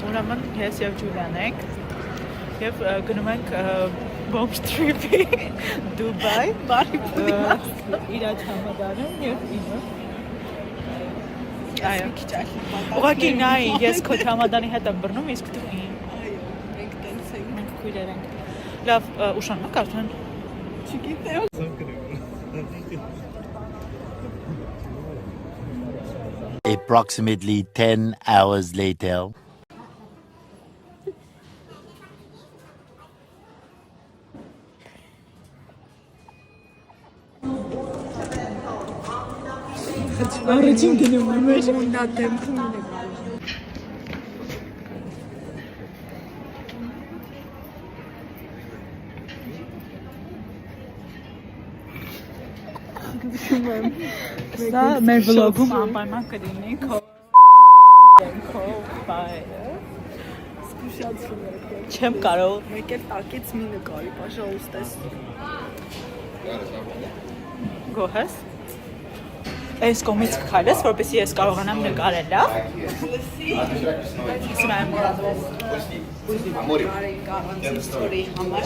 ուրեմն ես եւ Ջուլիան ենք եւ գնում ենք bomb trip-ի Դուբայ բարի իր չամադանը եւ ինը այո ուղղակի նայ ես քո չամադանի հետ եմ բռնում իսկ դու այո մենք տենց ենք մենք քույրեր ենք լավ ուշանակ արդեն չգիտեմ Approximately 10 hours later. Առաջին գնում եմ նա դեմքում է Սա մեր վլոգում անպայման կլինի քո բայը Սկսացրու չեմ կարող մեկ էլ տակից մի նկարի պաշաուստես գոհես այս կողմից քայլես որպեսզի ես կարողանամ նկարել լավ ստորի համար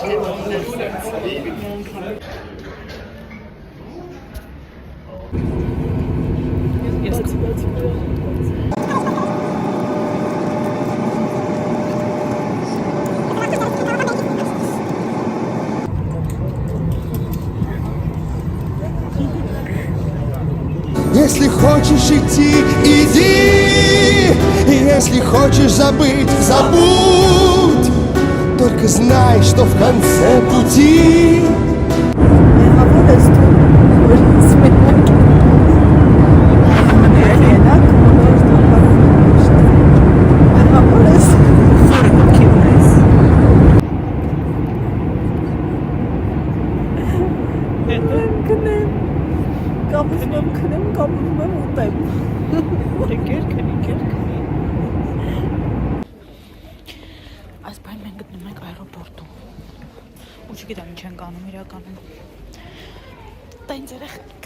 Если хочешь идти, иди. Если хочешь забыть, забудь. Только знай, что в конце пути Այս բան մենք գտնում ենք այրոպորտում ու չգիտեմ ինչ ենք անում իրականում տենց երեխեք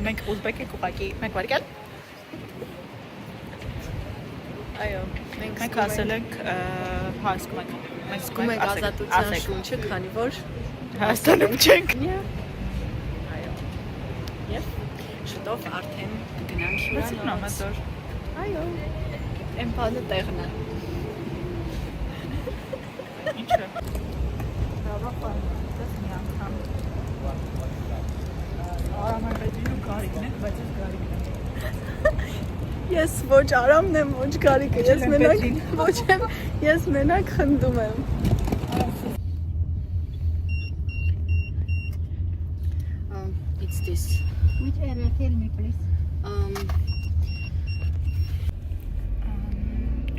մենք ուզբեկ ենք ուղղակի մենք վարկյալ այո մենք ասել ենք հասկում ենք մենք զգում ենք ազատության շունչը քանի որ Հայաստանում չենք այո եւ շուտով արդեն կգնանք հյուրանոց այո այն բանը տեղն է ինչ է հավաքան դες մի անգամ Արամայրեջին կարիքն է բայց ես կարիքն եմ Ես ոչ Արամն եմ, ոչ Գարիկը, ես մենակ ոչ եմ, ես մենակ խնդում եմ։ It's this. Which area? Tell me, please.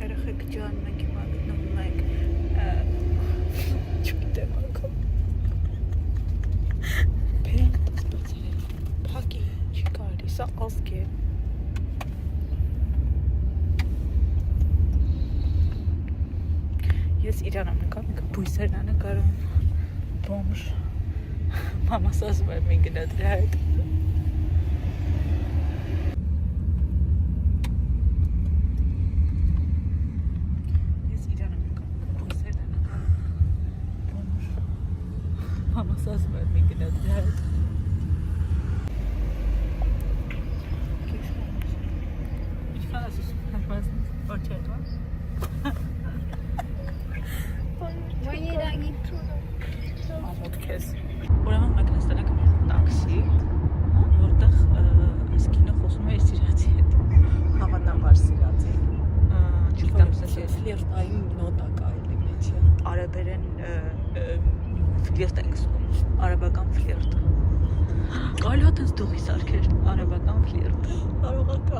Երեխեք ջան, մենք հիմա գտնվում ենք չգիտեմ անգամ Բերենք ստացել փակի չի կարելի, սա ազգ է Ես իրան եմ նկարում, ինքը բույսերն է նկարում, բոմժ, մամաս ասում է մի գնա դրա հետ։ Ես իրան եմ նկարում, բույսերն է նկարում, բոմժ, մամաս ասում է մի գնա դրա հետ։ Ինչքան ես ուսում, ոչ է հետո։ Ուրեմն մենք նստել ենք մեր տաքսի, որտեղ սկինը խոսում է իր սիրածի հետ։ Հավանաբար սիրածի։ Չգիտեմ, ֆլիրտային նոտա կա էլի մեջը։ արաբերեն ֆլիրտ ենք զգում, արաբական ֆլիրտ։ Կարելի է տես դողի սարքեր, արաբական ֆլիրտ։ Կարող է կա։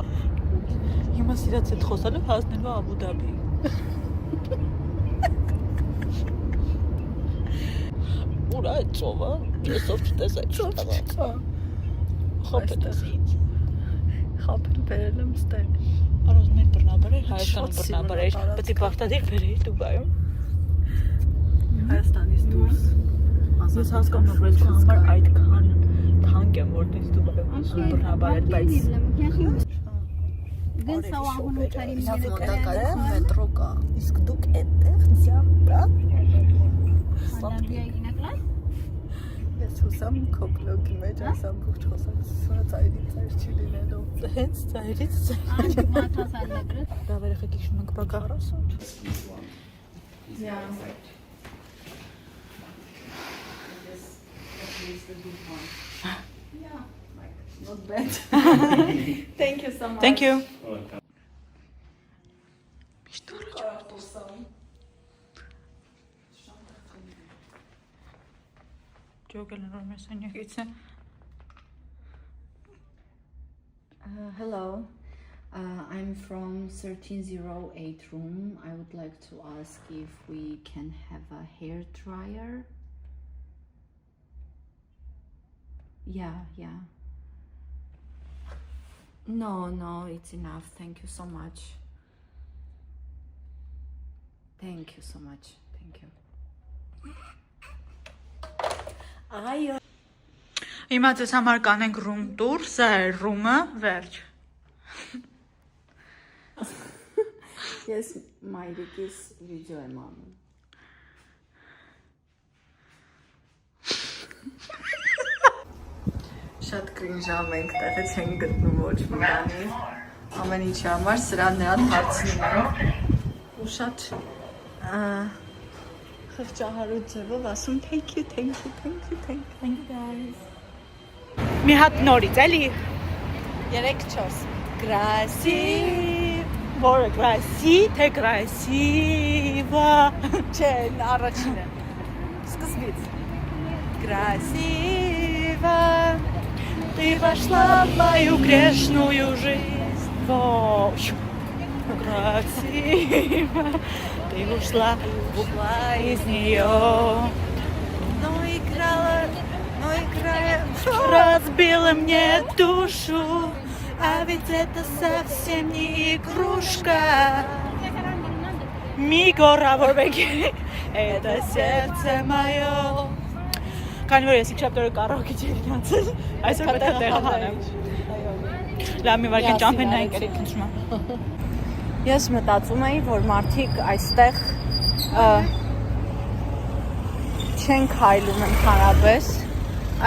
Հիմա սիրած հետ խոսալով հասնելու Աբու Դաբի։ Ուրա է ծովը, եսով չտեսա Ծով չկա։ Խապել ես ինձ։ Խապել բերել եմ ստեղ։ Արոզներ բռնաբարեր, Հայաստանում բռնաբարեր, պետք է պարտադիր բերեի Դուբայում։ Հայաստանից դուրս։ Ես հասկանում եմ, որ ես քո համար այդքան թանկ եմ, որտես Դուբայում բռնաբարեր, բայց Դեն սա ահուն ուտարի Ինձ մոտակայքում մետրո կա։ Իսկ դուք այդտեղ ձյամբա։ Հալաբիա գինակլա։ Ես հուսամ քո բլոգի մեջ այս ամբողջ խոսակցությունը ծայրից ծայր չի լինելու։ հենց ծայրից Անջ մաթաս ալնագրը։ դա վերախեք իշխանք բակա։ Not bad. Thank you so much. Thank you. Hello, I'm from 1308 room. I would like to ask if we can have a hair dryer. Yeah. No, it's enough. Thank you so much. Thank you so much. Thank you. Այո։ Հիմա ձեզ համար կանենք room tour, սա է room-ը, վերջ։ Ես մայրիկիս վիդեո եմ անում։ Շատ կրինժամ ենք, տեղը չենք գտնում ոչ մի բանի։ Ամեն ինչի համար սրան նրան հարցնում ենք։ Ու շատ խղճահարույց ձևով ասում thank you guys։ Մի հատ նորից, էլի։ 3-4 Красив, որը красի, թե красиво։ Չէ, առաջինը։ Սկզբից։ Красиво, ты вошла в мою грешную жизнь. Красиво, ты ушла из нее. Но играя, разбила мне душу. А ведь это совсем не игрушка. Мигора Ворбеги, это сердце мое. Քանի որ ես իքշապտորը կարողի չի գնացել, այսօր պետք է տեղը հանեմ։ Լավ, մի վարքան ճամփեն նայեք էլի քնչում եմ։ Ես մտածում էի, որ մարդիկ այստեղ չեն քայլում ընդհանրապես,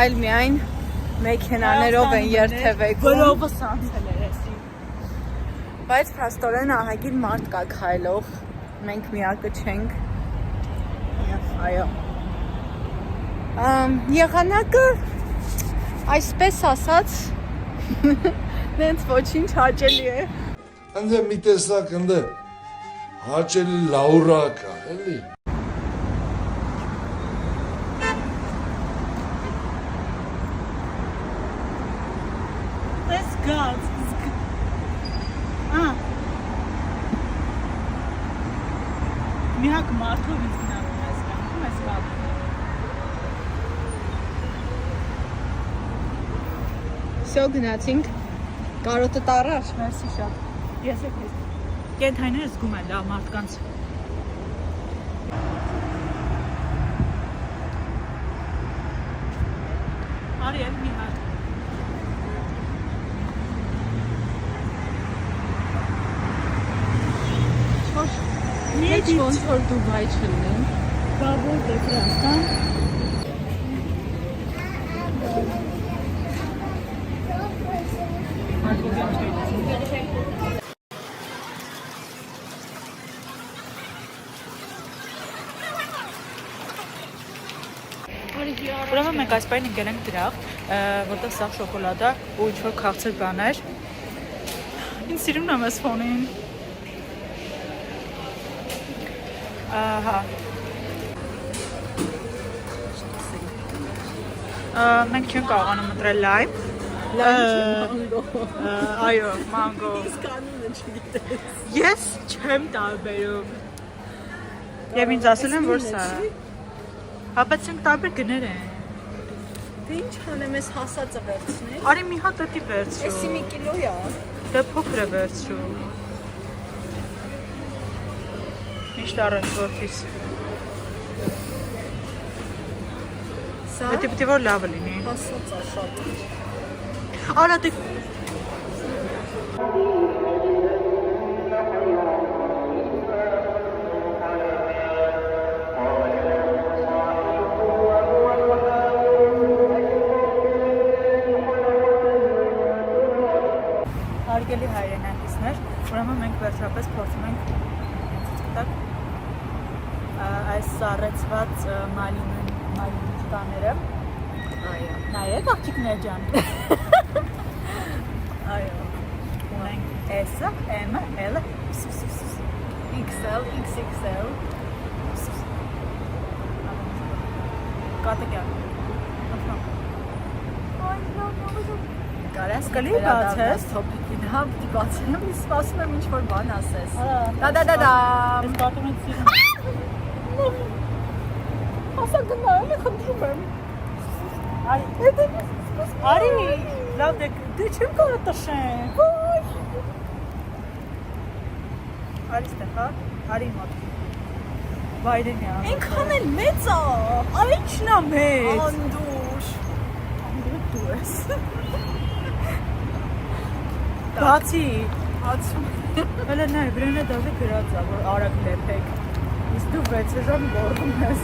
այլ միայն մեքենաներով են երթևեկում։ Որովը սանցել է էսի։ Բայց փաստորեն ահագին մարդ կա քայլող, մենք միակը չենք։ Այո։ Եղանակը այսպես ասած նենց ոչինչ հաճելի է։ Ընդ մի տեսակ ընդ հաճելի լաուրա կա, էլի։ Let's go. Միակ մարդով ինձ գնալու ես կանքում ես կապ։ Всё գնացինք։ Կարոտը տարար։ Մերսի շատ։ Ես եք ես։ Կենթայները զգում են դա մարդկանց։ Արի էլ մի հատ։ Ինչ ոնց որ Դուբայ չլինի։ Բաբոր դեկրաստան։ Ուրեմն մենք այս պայն ընկել ենք դրախ, որտեղ սաղ շոկոլադա ու ինչ-որ քաղցր բաներ։ Ինձ սիրում եմ ես ֆոնին։ Ահա։ Մենք չենք կարողանում ընտրել լայմ։ Այո, մանգո։ Կանոնը չգիտես։ Ես չեմ տարբերում։ Եվ ինձ ասել են, որ սա է։ Հա, բայց ենք տարբեր գներ են։ Դե ինչ անեմ ես հասածը վերցնես։ Արի մի հատ էդի վերցրու։ Էսի մի կիլո է։ Դե փոքր է վերցրու։ Միշտ առաջ որդիս։ Սա Պետք է որ լավը լինի։ հասած է շատ։ Արա դե Հարգելի հայրենակիցներ, ուրեմն մենք վերջապես փորձում ենք այս սառեցված մալինի տաները։ Այո։ Նայեք աղջիկներ ջան։ Այո։ Ունենք S-ը, M-ը, L-ը, XL, XXL։ կատեգոր։ Կարես Կլի բացես։ Թոպիկին, հա, պիտի բացեմ, ես սպասում եմ ինչ-որ բան ասես։ Դա։ Ես կարդում եմ սիրում։ Ասա գնա, էլի խնդրում եմ։ Արի, լավ դե չեմ կարող տշեմ։ Արի ստեղ, հա, արի մոտ։ Վայրենի ան։ Ինքան էլ մեծ է։ Արի ինչնա մեծ։ Անդուր։ Դու ես։ Բացի։ Ացում։ Հələ նայ, վրանը դաժե գրած է, որ արագ լեփեք։ Իսկ դու 6 ժամ գործում ես։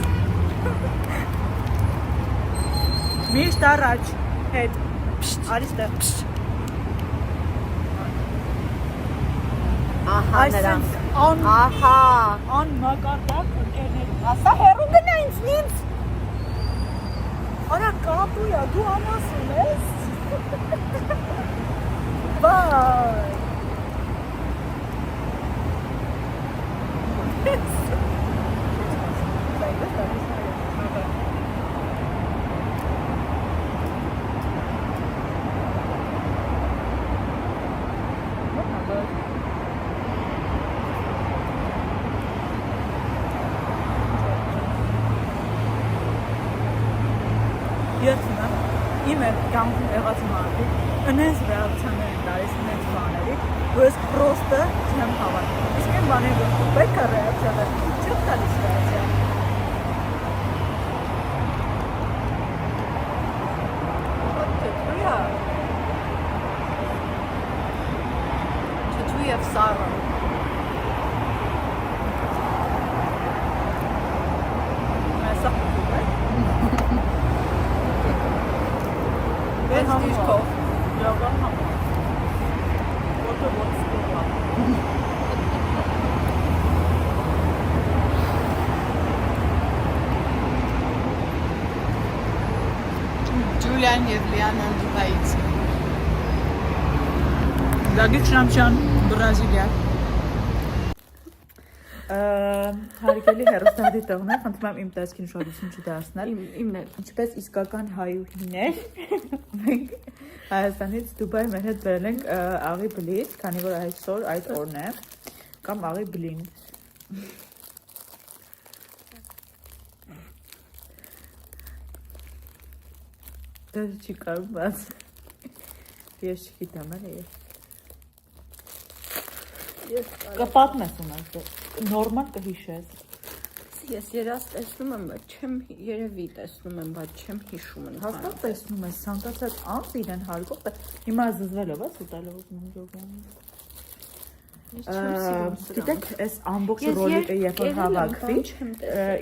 Միշտ առաջ, հետ, արի ստեղ։ Ահա նրանք։ Ան Ահա։ մակարդակ ընկերներ։ Ասա հեռու գնա ինձնից։ Արա կապույա, դու անասուն ես։ Bye. Յոթնա իմը կամքում եղած մարդի ընես ռեակցիաներ են տալիս ինձ բաների, որ ես պրոստը չեմ հավատում։ Իսկ այն բաները որ պետք է ռեակցիաներ չեմ տալիս ռեակցիա։ Չթու և սառը։ Այսա խնդում է։ Ես դիրքով։ Յոգան համա։ Որտե որ ստուգա։ Ջուլիան և Լիանան Դուբայից։ Դագիչ Շամչյան, Բրազիլիա։ Հարգելի հեռուստադիտողներ, խնդրում եմ իմ տեսքին ուշադրություն չդարձնել։ Իմն էլ։ Ինչպես իսկական հայուհիներ, մենք Հայաստանից Դուբայ մեր հետ բերել ենք աղի բլիթ, քանի որ այսօր այդ օրն է, կամ աղի բլին։ Դա չի կարող բաց։ Ես չգիտեմ էլի։ Կպատմես ունես, նորմալ կհիշես։ Ես երաս տեսնում եմ, բայց չեմ երևի տեսնում եմ, բայց չեմ հիշում եմ։ Հաստատ տեսնում ես, ցանկացած անձ իրեն հարգող, հիմա զզվելով ես ուտելով ուզում եմ ժողովրդին։ Գիտեք, այս ամբողջ ռոլիկը երբ որ հավաքվի,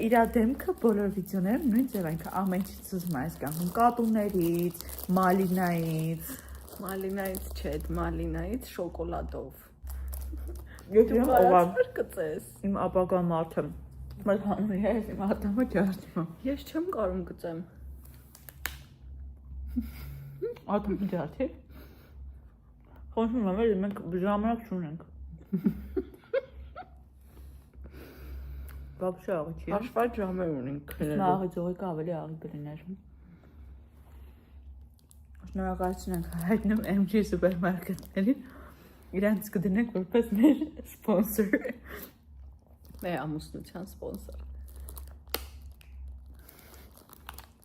իր դեմքը բոլոր վիդեոներում նույն ձև այնքան ամեն ինչ զզվում է այս կանգնում, կատուներից, մալինայից։ Մալինայից չէ, մալինայից շոկոլադով։ Ես իմ ովան կծես։ իմ ապագա մարդը։ Բայց հանում ես իմ ատամը ջարդում։ Ես չեմ կարող գծեմ։ Ատամը ջարդի։ Խոսում եմ, մենք ժամանակ չունենք։ Բաբշա աղի չի։ Հաշված ժամեր ունենք քնելու։ Նա աղի ձողիկը ավելի աղի կլիներ։ Շնորհակալություն ենք հայտնում MG սուպերմարկետներին։ Իրանց կդնենք որպես մեր սպոնսոր։ Մեր ամուսնության սպոնսոր։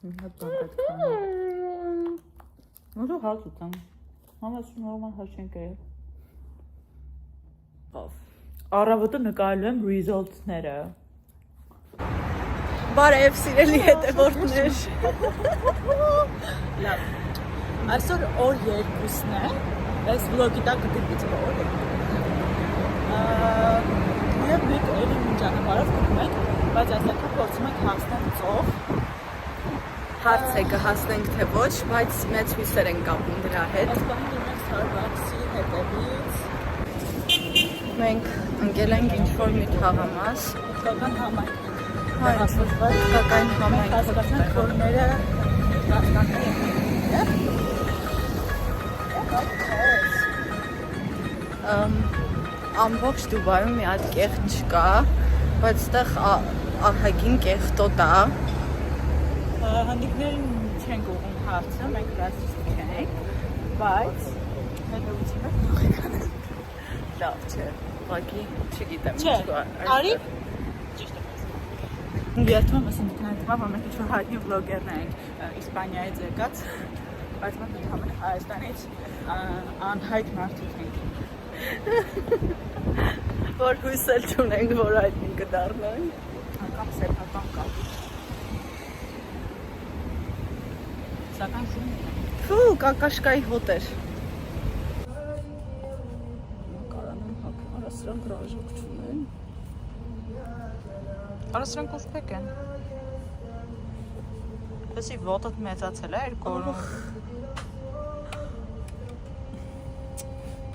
Մի հատ բան պետք է անել։ Ո՞նց հաց ուտեմ։ Համաս նորմալ հաց չենք եղել։ Ով։ Առավոտը նկարել եմ results-ները։ Բարև սիրելի հետևորդներ։ Լավ։ Այսօր օր 2-ն է։ Այս վլոգի տակ դիպից օր է։ Եվ մենք էլի ճանապարհով գնում ենք, բայց այսօր փորձում ենք հասնել ծով։ Հարց է կհասնենք թե ոչ, բայց մեծ հույսեր ենք կապում դրա հետ։ Այս բանը դիմենք Starbucks-ի հետևից։ Մենք ընկել ենք ինչ-որ մի թաղամաս։ Իսկական համայնք։ Իսկական համայնք։ Հասկացանք, որ մերը ամբողջ Դուբայում մի հատ կեղտ չկա, բայց այդտեղ ահագին կեղտոտ է։ Հանդիքներին չենք ուղում հարցը, մենք ռասիստ չենք, բայց հետևությունը կարող եք անել։ Լավ չէ, ուղղակի չգիտեմ։ Չէ, արի։ Ճիշտ է։ Երթում եմ ասինքն որ մենք ինչ-որ հայտնի վլոգերն ենք Իսպանիայից եկած, բայց մենք ընդհանրապես Հայաստանից անհայտ մարդիկ ենք։ Որ հույս էլ չունենք, որ հայտնի կդառնանք։ Անկամ սեփական կա։ Սակայն շուն է։ Ֆու, կակաշկայի հոտ էր։ Կարանում հակում, արա սրանք ռաժոք չունեն։ Արա սրանք ուշպեք են։ Եսի ոտըտ մեծացել է երկու օրում։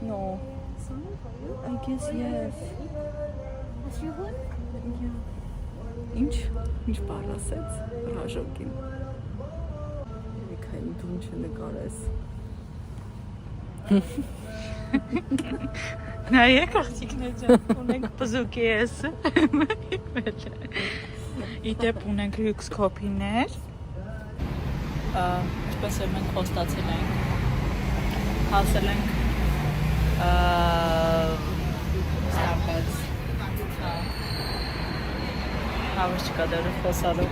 No. I guess yes. Ինչ բառ ասեց ռաժոկին։ Եկայն դու ինչ նկարես։ Նայեք աղջիկներ ջան, ունենք բզուկի եսը։ Իդեպ ունենք լյուքս կոփիներ։ Ինչպես է մենք խոստացել ենք։ Հասել ենք Starbucks։ Հավես չկա դեռ խոսալու։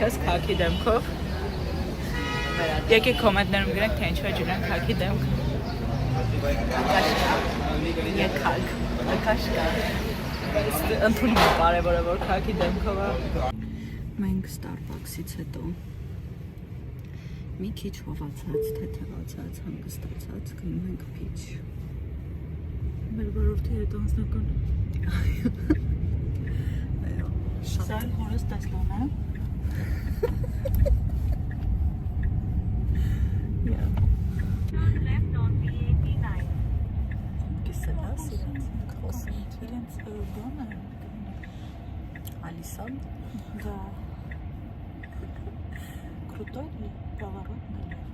Քեզ քաքի դեմքով։ Եկեք կոմենտներում գրեք, թե ինչու է ջրան քաքի դեմք։ Եկակ, ակաշկա։ Ընդունում եմ կարևորը, որ քաքի դեմքով է։ Մենք Starbucks-ից հետո մի քիչ հովացած, թեթևացած, հանգստացած գնում ենք փիչ։ Մեր վարորդի հետ անձնական։ Այո, Սա էլ հորս Տեսլան է։ Կիսելաս իրենց խոսում։ Իրենց բան է։ Ալիսան։ Да. Крутой ли поворот налево?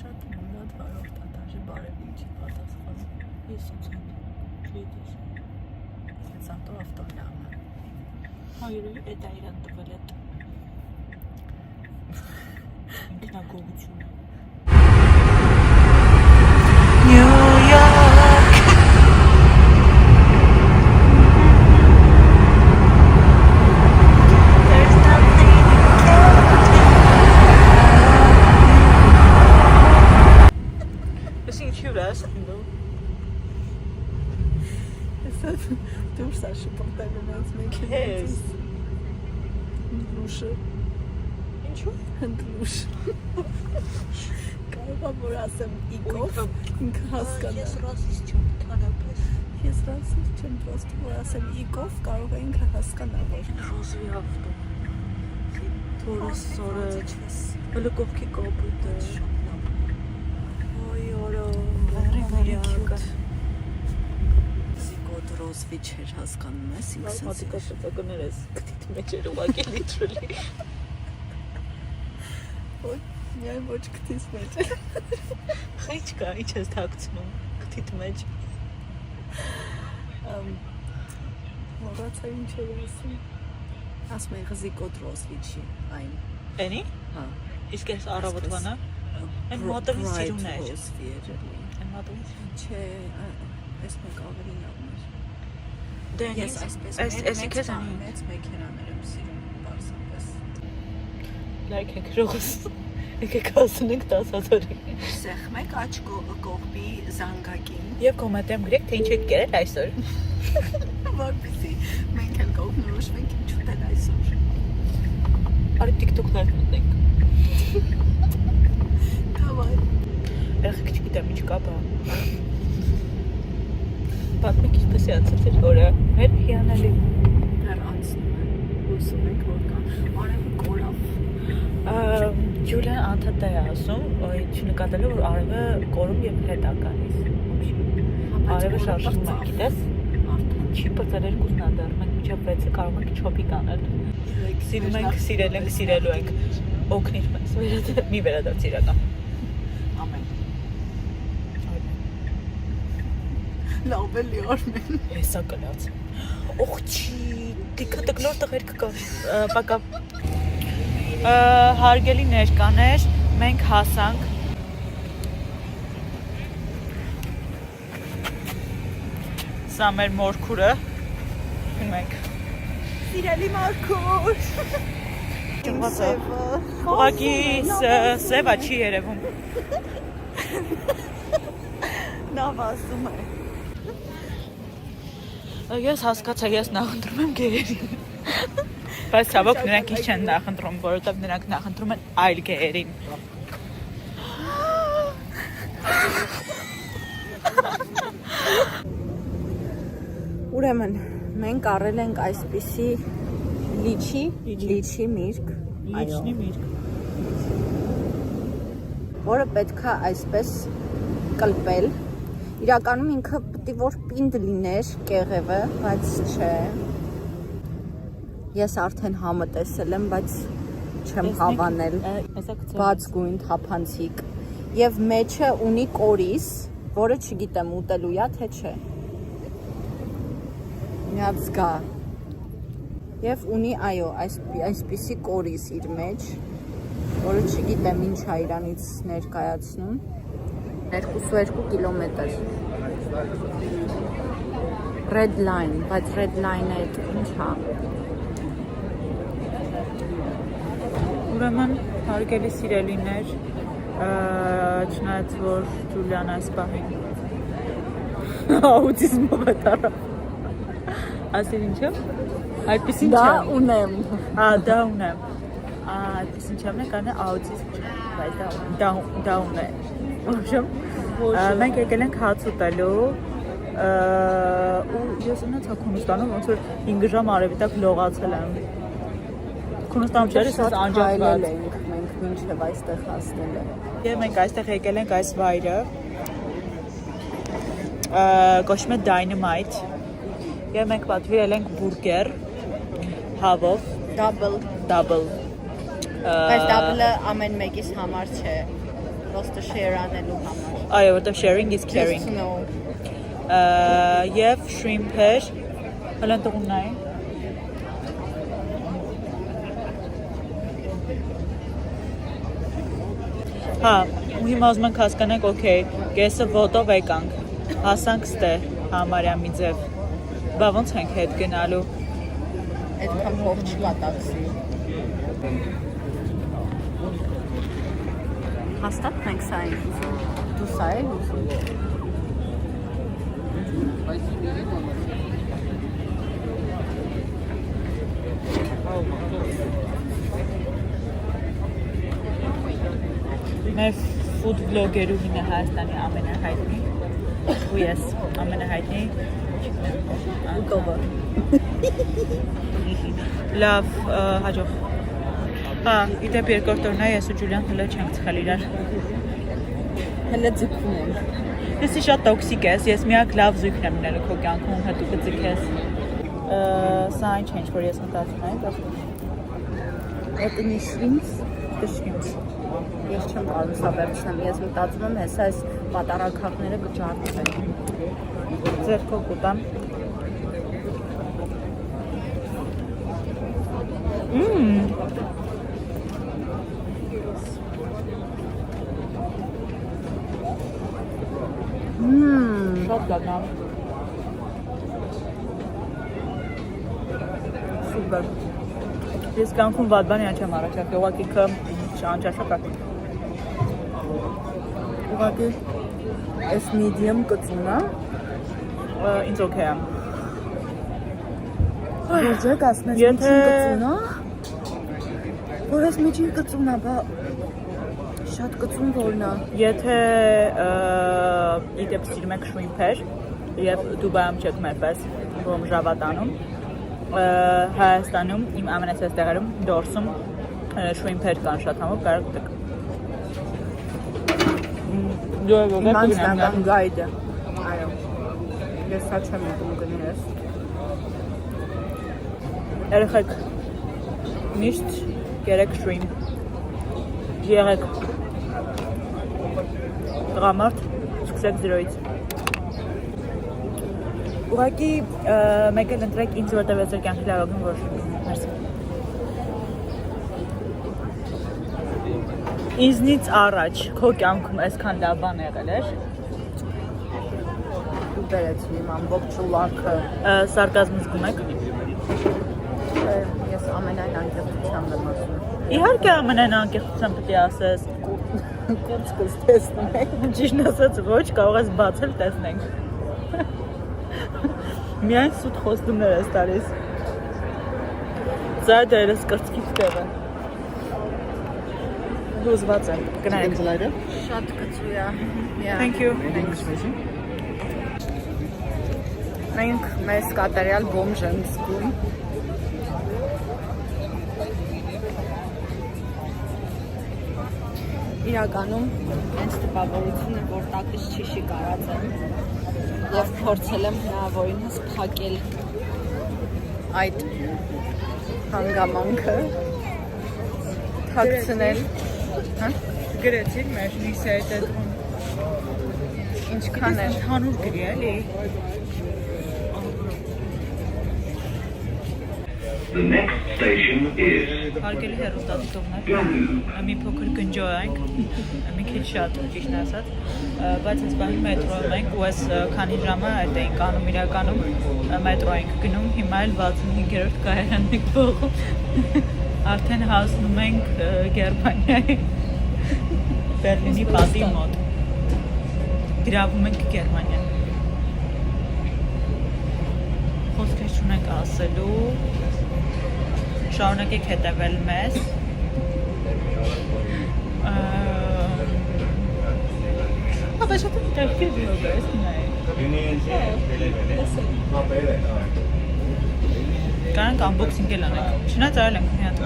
Շատ մոտ վարորդ է, դաժե բարևին չի պատասխանում։ Ես ինձ հետ չգիտես։ Զատո ավտոյանը։ Հայրը էդ է իրան տվել էդ։ Ինքնագողությունը։ Դուրս է շպրտելու մեզ մեքենից։ Հնդլուշը։ Ինչու՞։ Հնդլուշ։ Կարող է որ ասեմ իգով, ինքը հասկանա։ Ես ռասիստ չեմ, ընդհանրապես։ Ես ռասիստ չեմ, պրոստը որ ասեմ իգով, կարող է ինքը հասկանա, որ Ռոզվի ավտո։ Թորս սորը։ Հələ կողքի կապույտը։ Ոյ օրո, Very cute։ Զիկոտ ռոզվի չեր հասկանում ես ինքս։ Մատիկա շտակներ ես գտիտ մեջ էր ուղակի literally։ Ոյ, միայն ոչ գտիս մեջ։ Խիչ կա, ինչ ես թաքցնում գտիտ մեջ։ Մոռացա ինչ էր ասում։ Ասում եմ զիկոտ ռոզվի չի, այն։ Էնի։ Հա։ Իսկ ես առավոտվանա։ Այն մատովի սիրուն է։ Ռոզվի էր։ Այն մատովի սիրուն։ Չէ, այս մեկ ավելի լավն էր։ Ես այսպես Էսի քեզ անի։ մեծ մեքենաներ եմ սիրում պարզապես։ Like եք ռոս։ Եկեք ասենք 10,000-ի։ Սեղմեք աչ կողմի զանգակին, Եվ կոմենտեմ գրեք, թե ինչ եք կերել այսօր։ որպեսզի մենք էլ կողմնորոշվենք ինչ ուտել այսօր։ Արի TikTok live ունենք։ Դավայ։ Եղեք չգիտեմ ինչ կա բա։ Պատմեք ինչպես է անցել ձեր օրը։ Մեր հիանալի։ Դեռ անցնում է։ Հուսում ենք որ կա։ Արևը կորավ։ Ջուլիան անդադար է ասում, չնկատելով որ արևը կորում եւ հետ է գալիս։ Արևը շարժվում է, գիտես։ Չի բացել երկուսն անդար, մենք միջև 6-ը կարող ենք չոպիկ անել։ Սիրում ենք, սիրել ենք, սիրելու ենք։ Օգնիր մեզ, մի վերադարձ իրական։ Ամեն։ Լավ է լիարմեն։ Հեսա կլած։ Օխ չի, դիքը տկլոր տղերք կա։ Պակա։ Հարգելի ներկաներ, մենք հասանք։ Սա մեր մորքուրը։ Մենք։ Սիրելի Մարկուր։ Ուղղակի սևա չի երևում։ Լավ ասում է։ Ես հասկացա, ես նախընտրում եմ գերերին։ Բայց ցավոք նրանք ինչ չեն նախընտրում, որովհետև նրանք նախընտրում են այլ գերերին։ Ուրեմն մենք առել ենք այսպիսի լիչի միրգ, Լիչնի միրգ։ որը պետքա այսպես կլպել։ Իրականում ինքը պետք է որ պինդ լիներ կեղևը, բայց չէ։ Ես արդեն համը տեսել եմ, բայց չեմ հավանել։ Բաց գույն թափանցիկ եւ մեջը ունի կորիզ, որը չգիտեմ ուտելու է թե չէ։ Միած գա։ Եվ ունի այո, այսպիսի կորիզ իր մեջ, որը չգիտեմ ինչ է իրանից ներկայացնում։ 22 կիլոմետր։ Red line, բայց red line-ը ինչ է։ Ուրեմն հարգելի սիրելիներ, չնայած որ Ջուլիան այս պահին աուտիզմով է տարավ։ Ասիր ինչ է։ Այդպեսին Դա չեմ։ ունեմ։ Դա ունեմ։ Այդպեսին չեմ կանե աուտիզմ չէ, բայց դա ունե։ Ոչմ։ Մենք եկել ենք հաց ուտելու ու ես ունեցա Քունստանում ոնց որ 5 ժամ արևի տակ լողացել եմ։ Քունստանում չէր, ես անջատված ենք մենք մինչև այստեղ հասնելը։ Եվ մենք այստեղ եկել ենք այս վայրը, կոչվում է Dynamite, եւ մենք պատվիրել ենք բուրգեր հավով, double։ Բայց double-ը ամեն մեկիս համար չէ, պրոստը share անելու համար։ Այո, որտեղ sharing is caring։ Եվ shrimp-էր, հլան տղունն այն։ Հա, ու հիմա ուզում ենք հասկանանք, օքեյ, կեսը ոտով եկանք, հասանք ստեղ, համարյա մի ձև, բա ոնց ենք հետ գնալու։ Այդքան փող չկա տաքսի։ Հաստատ մենք սա ենք ուզում։ Դու սա ես ուզում։ Մեր food vloggerուհին է Հայաստանի ամենահայտնի, ու ես ամենահայտնի, Ուտովը։ լավ, հաջող։ Հա, իդեպ երկրորդ օրն է, ես ու Ջուլիան հլը չենք ծխել իրար։ Հլը ձգում ենք։ Եսի շատ տոքսիկ ես, ես միակ լավ զույգն եմ ունելու քո կյանքում, հետո կձգես։ Սա այն չէ, որ ես մտածում եմ, Это не շրիմս, դժվարից։ ես չեմ կարող սա վերցնեմ, ես մտածում եմ հեսա այս պատարագաղները կջարդվեն։ Ձերքով կուտամ։ Շատ լավ։ Ես կյանքում վատ բան չեմ առաջարկել, ուղղակի չանճաշակա։ Ուղղակի այս medium կծունա։ Ինձ օքեյ է։ Որջեք ասնես միջին կծունա։ Որ այս միջին կծունա, բա շատ կծուն որնա։ Եթե իդեպ սիրում եք շրիմփեր եւ Դուբայում չեք մեր պես բոմժավատանում, Հայաստանում իմ ամենասիրած տեղերում դորսում շրիմփեր կան շատ համով կարող դուք։ Իմանց նական գայդը։ Այո։ Ես հա չեմ ուտում գնես։ Երեխեք միշտ երեք շրիմփ եղեք տղամարդ սկսեք 0-ից ուղղակի մեկ էլ ընտրեք ինձ որտեղ ես կյանքի լավագույն որ մերսի ինձնից առաջ քո կյանքում այսքան լավ բան եղել էր Ու բերեցի իմ ամբողջ ուլակը սարկազմը զգում եք Ես ամենայն անկեղծությամբ եմ ասում Իհարկե ամենայն անկեղծությամբ պետք է ասես Կոծկս տեսնում եք Ճիշտ ասած ոչ կարող ես բացել տեսնենք Միայն սուտ խոստումներ ես տալիս Սա դերս կրծքից տեղը Հուզված եմ գնայք Շատ կծու է Thank you Մենք մեզ կատարյալ բոմժ ենք զգում Իրականում հենց տպավորություն է, որ տակից չիշի կարած եմ և փորձել եմ հնարավորինս փակել այդ հանգամանքը թաքցնել Գրեցիր մեր նիսը այդ ինչքան էր հանուր գրի էլի The next station is Հարգելի հեռուստադիտողներ, մի փոքր գնջոյ ենք, մի քիչ շատ ճիշտ ասած, բայց այս բանի մետրոյում ենք ու այս քանի ժամը այդ էինք անում իրականում մետրո ենք գնում, հիմա էլ 65-րդ կայարանն ենք փողում, արդեն հասնում ենք Գերմանիայի Բերլինի պատի մոտ, գրավում ենք Գերմանիա, խոսքեր չունենք ասելու, շարունակեք հետևել մեզ Ապա շատ հետաքրքիր վլոգ է, ես նայ Կարանք unboxing էլ անենք, չնայած արել ենք մի հատ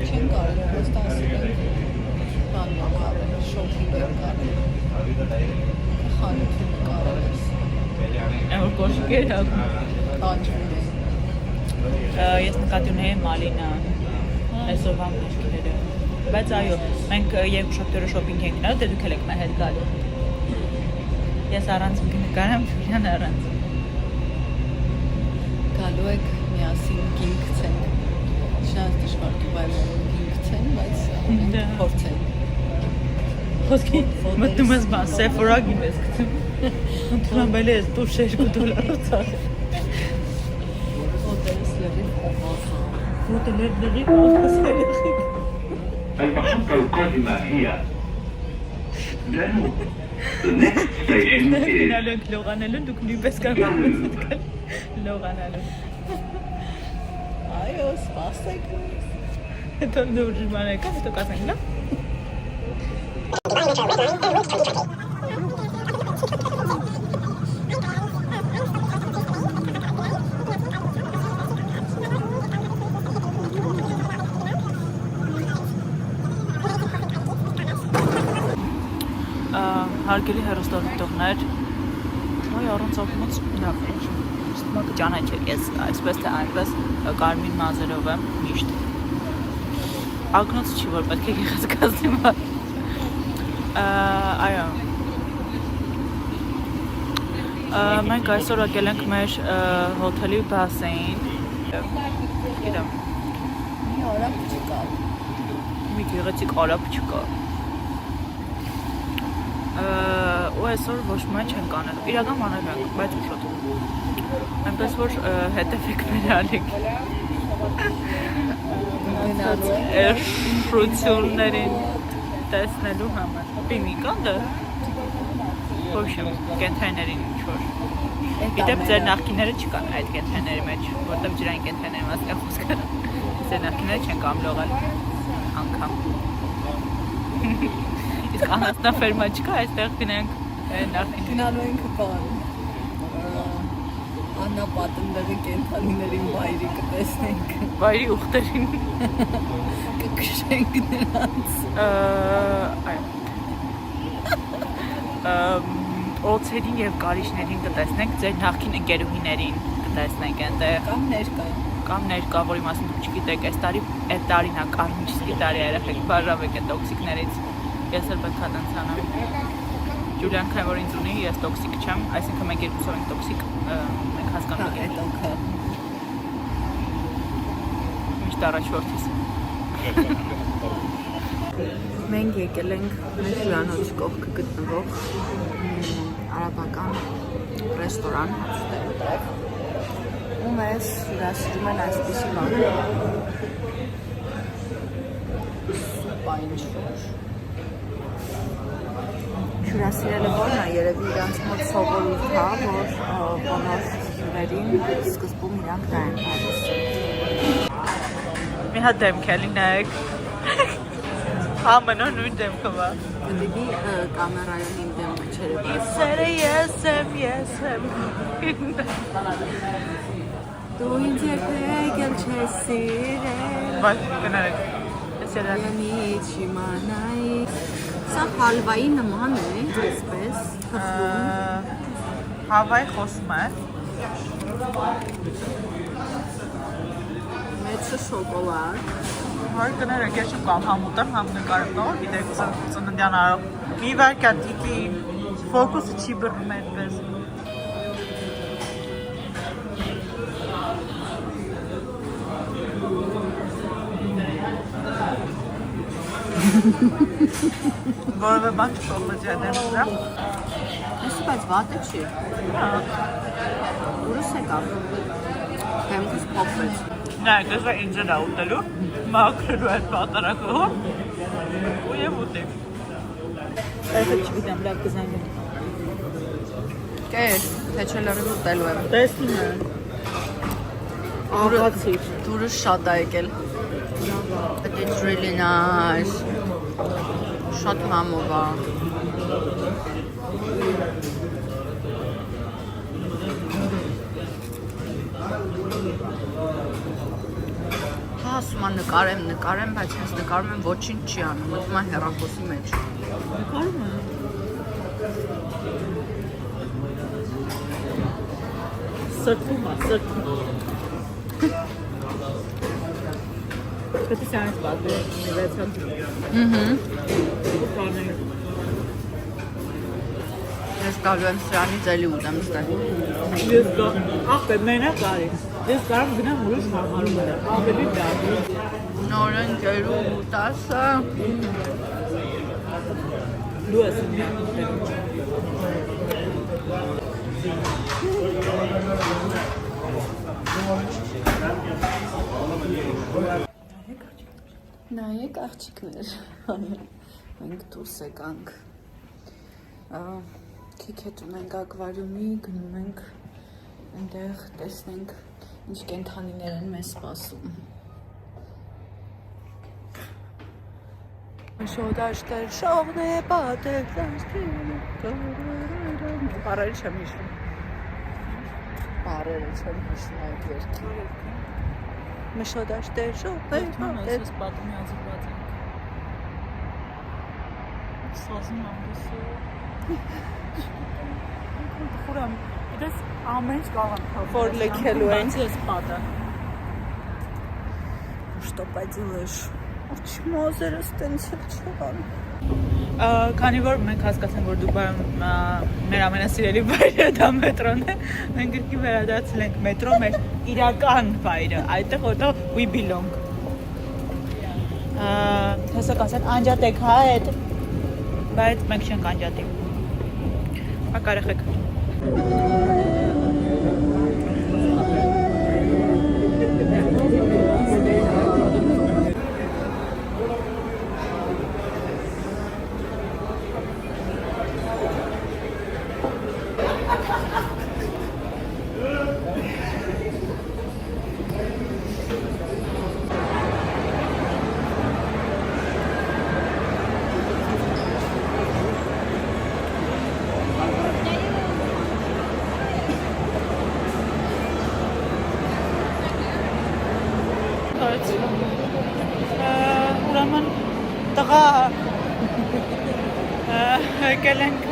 Չեն կարել, հստակ ասել ենք բան կարել, շոփինգ կարել, խանութում կարել ես Այն որ կոշիկ էր հագում տանջվում է Ես նկատի ունեի մալինա, այսօրվա մաշկիները Բայց այո, մենք երկու շոպտորը շոպինգ ենք նայել, դե դուք էլ եք մեր հետ գալու Ես առանց կնկարեմ, Ժուլիան առանց Գալու եք միասին գինք ցենք Շատ դժվար Դուբայում գինք ցեն, բայց փորձենք Խոսքի մտնում ես բան, Sephora գին ես գտում Ընդրամբել ես դուր $2 ծախել المحطة القادمة هي دانوب. The next station is լողանելուն դուք նույնպես կարող եք լողանալու Այո, սպասեք հետո դուրժման եկա, հետո կասենք լավ Հարգելի հեռուստադիտողներ, ոյ առանց ապմոց լավ ստմա կճանաչեք ես այսպես թե այնպես Կարմին Մազերով եմ միշտ ակնոց չի որ պետք է գեղեցկացնի այո մենք այսօր եկել ենք մեր հոթելի բասեին գիտեմ Մի արապ չկա մի գեղեցիկ արապ չկա ու այսօր ոչ մի չենք անելու, իրական անել ենք, բայց ուշոտ այնպես որ հետևեք մեր ալիք շրություններին տեսնելու համար։ Պինիկան դա։ Ոբշեմ, կենթայիներին ինչ-որ։ Գիտեմ, ձեր նախկիները չկան այդ կենթայիների մեջ, որտեղ ջրային կենթայիների մասին խոսքը։ Ձեր նախկիները չեն կամլողալ անգամ։ Իսկ անասնաֆերմա չկա, այստեղ գնանք նախկին։ Գնալու ենք բան։ Անապատնդեղի կենթանիներին վայրի կտեսնենք։ Վայրի ուխտերին։ Կքշենք նրանց։ Օձերին եւ կարիճներին կտեսնենք, ձեր նախկին ընկերուհիներին կտեսնենք այնտեղ։ Կամ ներկա, որի մասին դուք չգիտեք, այս տարին է կարմիջի տարի երեխեք բաժանվեք այդ տոքսիկներից։ Ես էլ պետք է տենց անեմ։ Ջուլիան քան որ ինձ ունի, ես տոքսիկ չեմ, այսինքն մենք երկուսով ենք տոքսիկ, մենք հասկանում ենք այդ օքը։ Միշտ առաջորդից։ Մենք եկել ենք մեր հյուրանոցի կողքը գտնվող արաբական ռեստորան հացտեղ ու մեզ հյուրասիրում են այսպիսի բան սուպա ինչ-որ հյուրասիրելը որն է երևի իրանց մոտ սովորույթ է որ բոլոր հյուրերին սկզբում իրանք դա են տալիս մի հատ դեմք է լինեք Համենը նույն դեմքը բա։ Դեպի կամերայում իմ դեմքը չերը բացա։ Իսերը ես եմ։ Դու ինձ երբեք էլ չես սիրել։ Բայց գնարեք։ Ես էլ եմ։ Յանի չիմանայի։ Սա հալվայի նման է, այսպես, թխվում։ Հավայ խոսում է։ Մեծը շոկոլադ։ Որ գնարեք, ես չեմ կամ համուտեմ, համ նկարեմ, նոր գիտեք ծննդյան արով։ Մի վարկյա տիկի ֆոկուսը չի բռնում այդպես։ Որովե բան չփոխվեց յադեմ դրա։ Այսի բայց վատը չի։ Ուրս եկավ։ Դեմքս փոխվեց։ Նայեք, ես ինձ էլ ուտելու, մաքրելու այդ պատարակը ու և ուտեք։ Այսը չգիտեմ, լավ կզանգեմ։ Կեր, թե չէ լրիվ ուտելու եմ։ Տեսնում եմ։ Աղացիր։ Դուրս շատ է եկել։ It's really nice։ Շատ համով է։ Հա, ասում եմ նկարեմ, բայց հենց նկարում եմ ոչինչ չի անում, մտնում է հեռախոսի մեջ։ Նկարում եմ։ Սրտում է։ Պետք է սյանից պատվեր, ունիվերսալ։ Ես գալու եմ սրանից էլի ուտեմ ստեղ։ Ես աղբեր մենակ կարի։ Ես կարամ գնամ ուրիշ համարում է, ավելի դարդի։ Նոր ընկերու ուտասը։ Դու ես Նայեք աղջիկներ, մենք դուրս եկանք, քիքետ ունենք ակվարիումի, գնում ենք այնտեղ տեսնենք ինչ կենթանիներ են մեզ սպասում։ Շոդաշտեր շողն է պատեր Բարերը չեմ հիշում։ Բարերը չեմ հիշում այդ երկի։ Մշոդաշտեր շողն է պատեր պատմի ազրված ենք։ Սազում ամբուսը։ Խուրամ, դες ամեն ինչ կարող եմ որ լքելու են։ Բայց ես պատը։ Что поделаешь? Չմոզերը ստենց էլ չղան։ Քանի որ մենք հասկացանք, որ Դուբայում մեր ամենասիրելի վայրը դա մետրոն է, մենք գրքի վերադարձել ենք մետրո մեր իրական վայրը, այդտեղ որտեղ we belong։ Հեսակ ասեն անջատեք հա այդ, բայց մենք չենք անջատի։ Հա կարեխեք։ Շարեց։ Ուրեմն տղա եկել ենք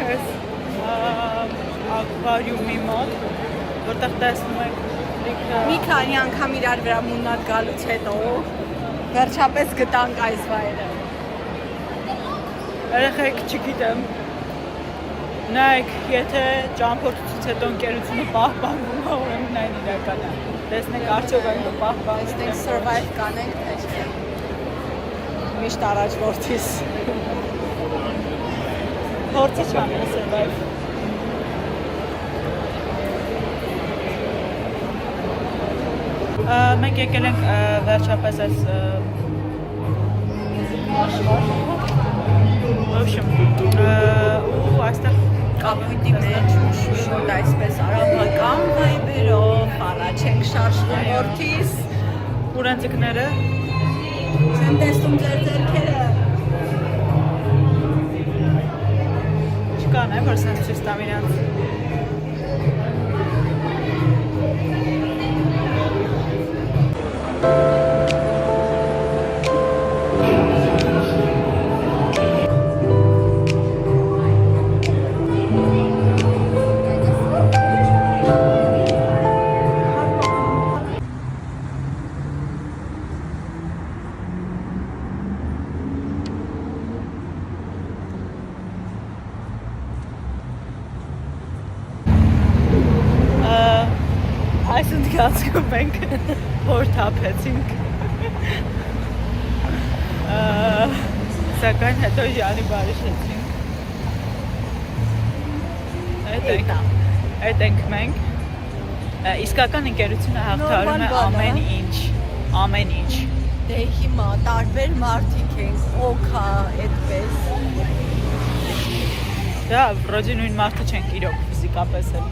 ակվարիումի մոտ, որտեղ տեսնում եք Մի քանի անգամ իրար վրա մուննատ գալուց հետո վերջապես գտանք այս վայրը։ Երեխեք չգիտեմ, նայեք, եթե ճամփորդությունից հետո ընկերությունը պահպանվում է, ուրեմն այն իրական է։ Տեսնեք արդյոք այն կպահպանվի։ Տեսնենք survive կանենք, թե չէ։ Միշտ առաջ որդիս։ Փորձի չանել survive։ Մենք եկել ենք վերջապես այս ու այստեղ Կապույտի մեջ շուշոտ այսպես արաբական վայբերով, առաջ ենք շարժվում որդիս։ ուրենձիկները Չեմ տեսնում ձեր ձեռքերը։ չկան, որ սենց ցույց տամ իրանց։ Այս ընթացքում մենք որ թափեցինք, սակայն հետո յանի բարիշեցինք, այդ ենք մենք, իսկական ընկերությունը հաղթարում է ամեն ինչ, Դե հիմա տարբեր մարդիկ ենք, օքա, այդպես։ դա վրոջի նույն մարդը չենք իրոք ֆիզիկապես էլ։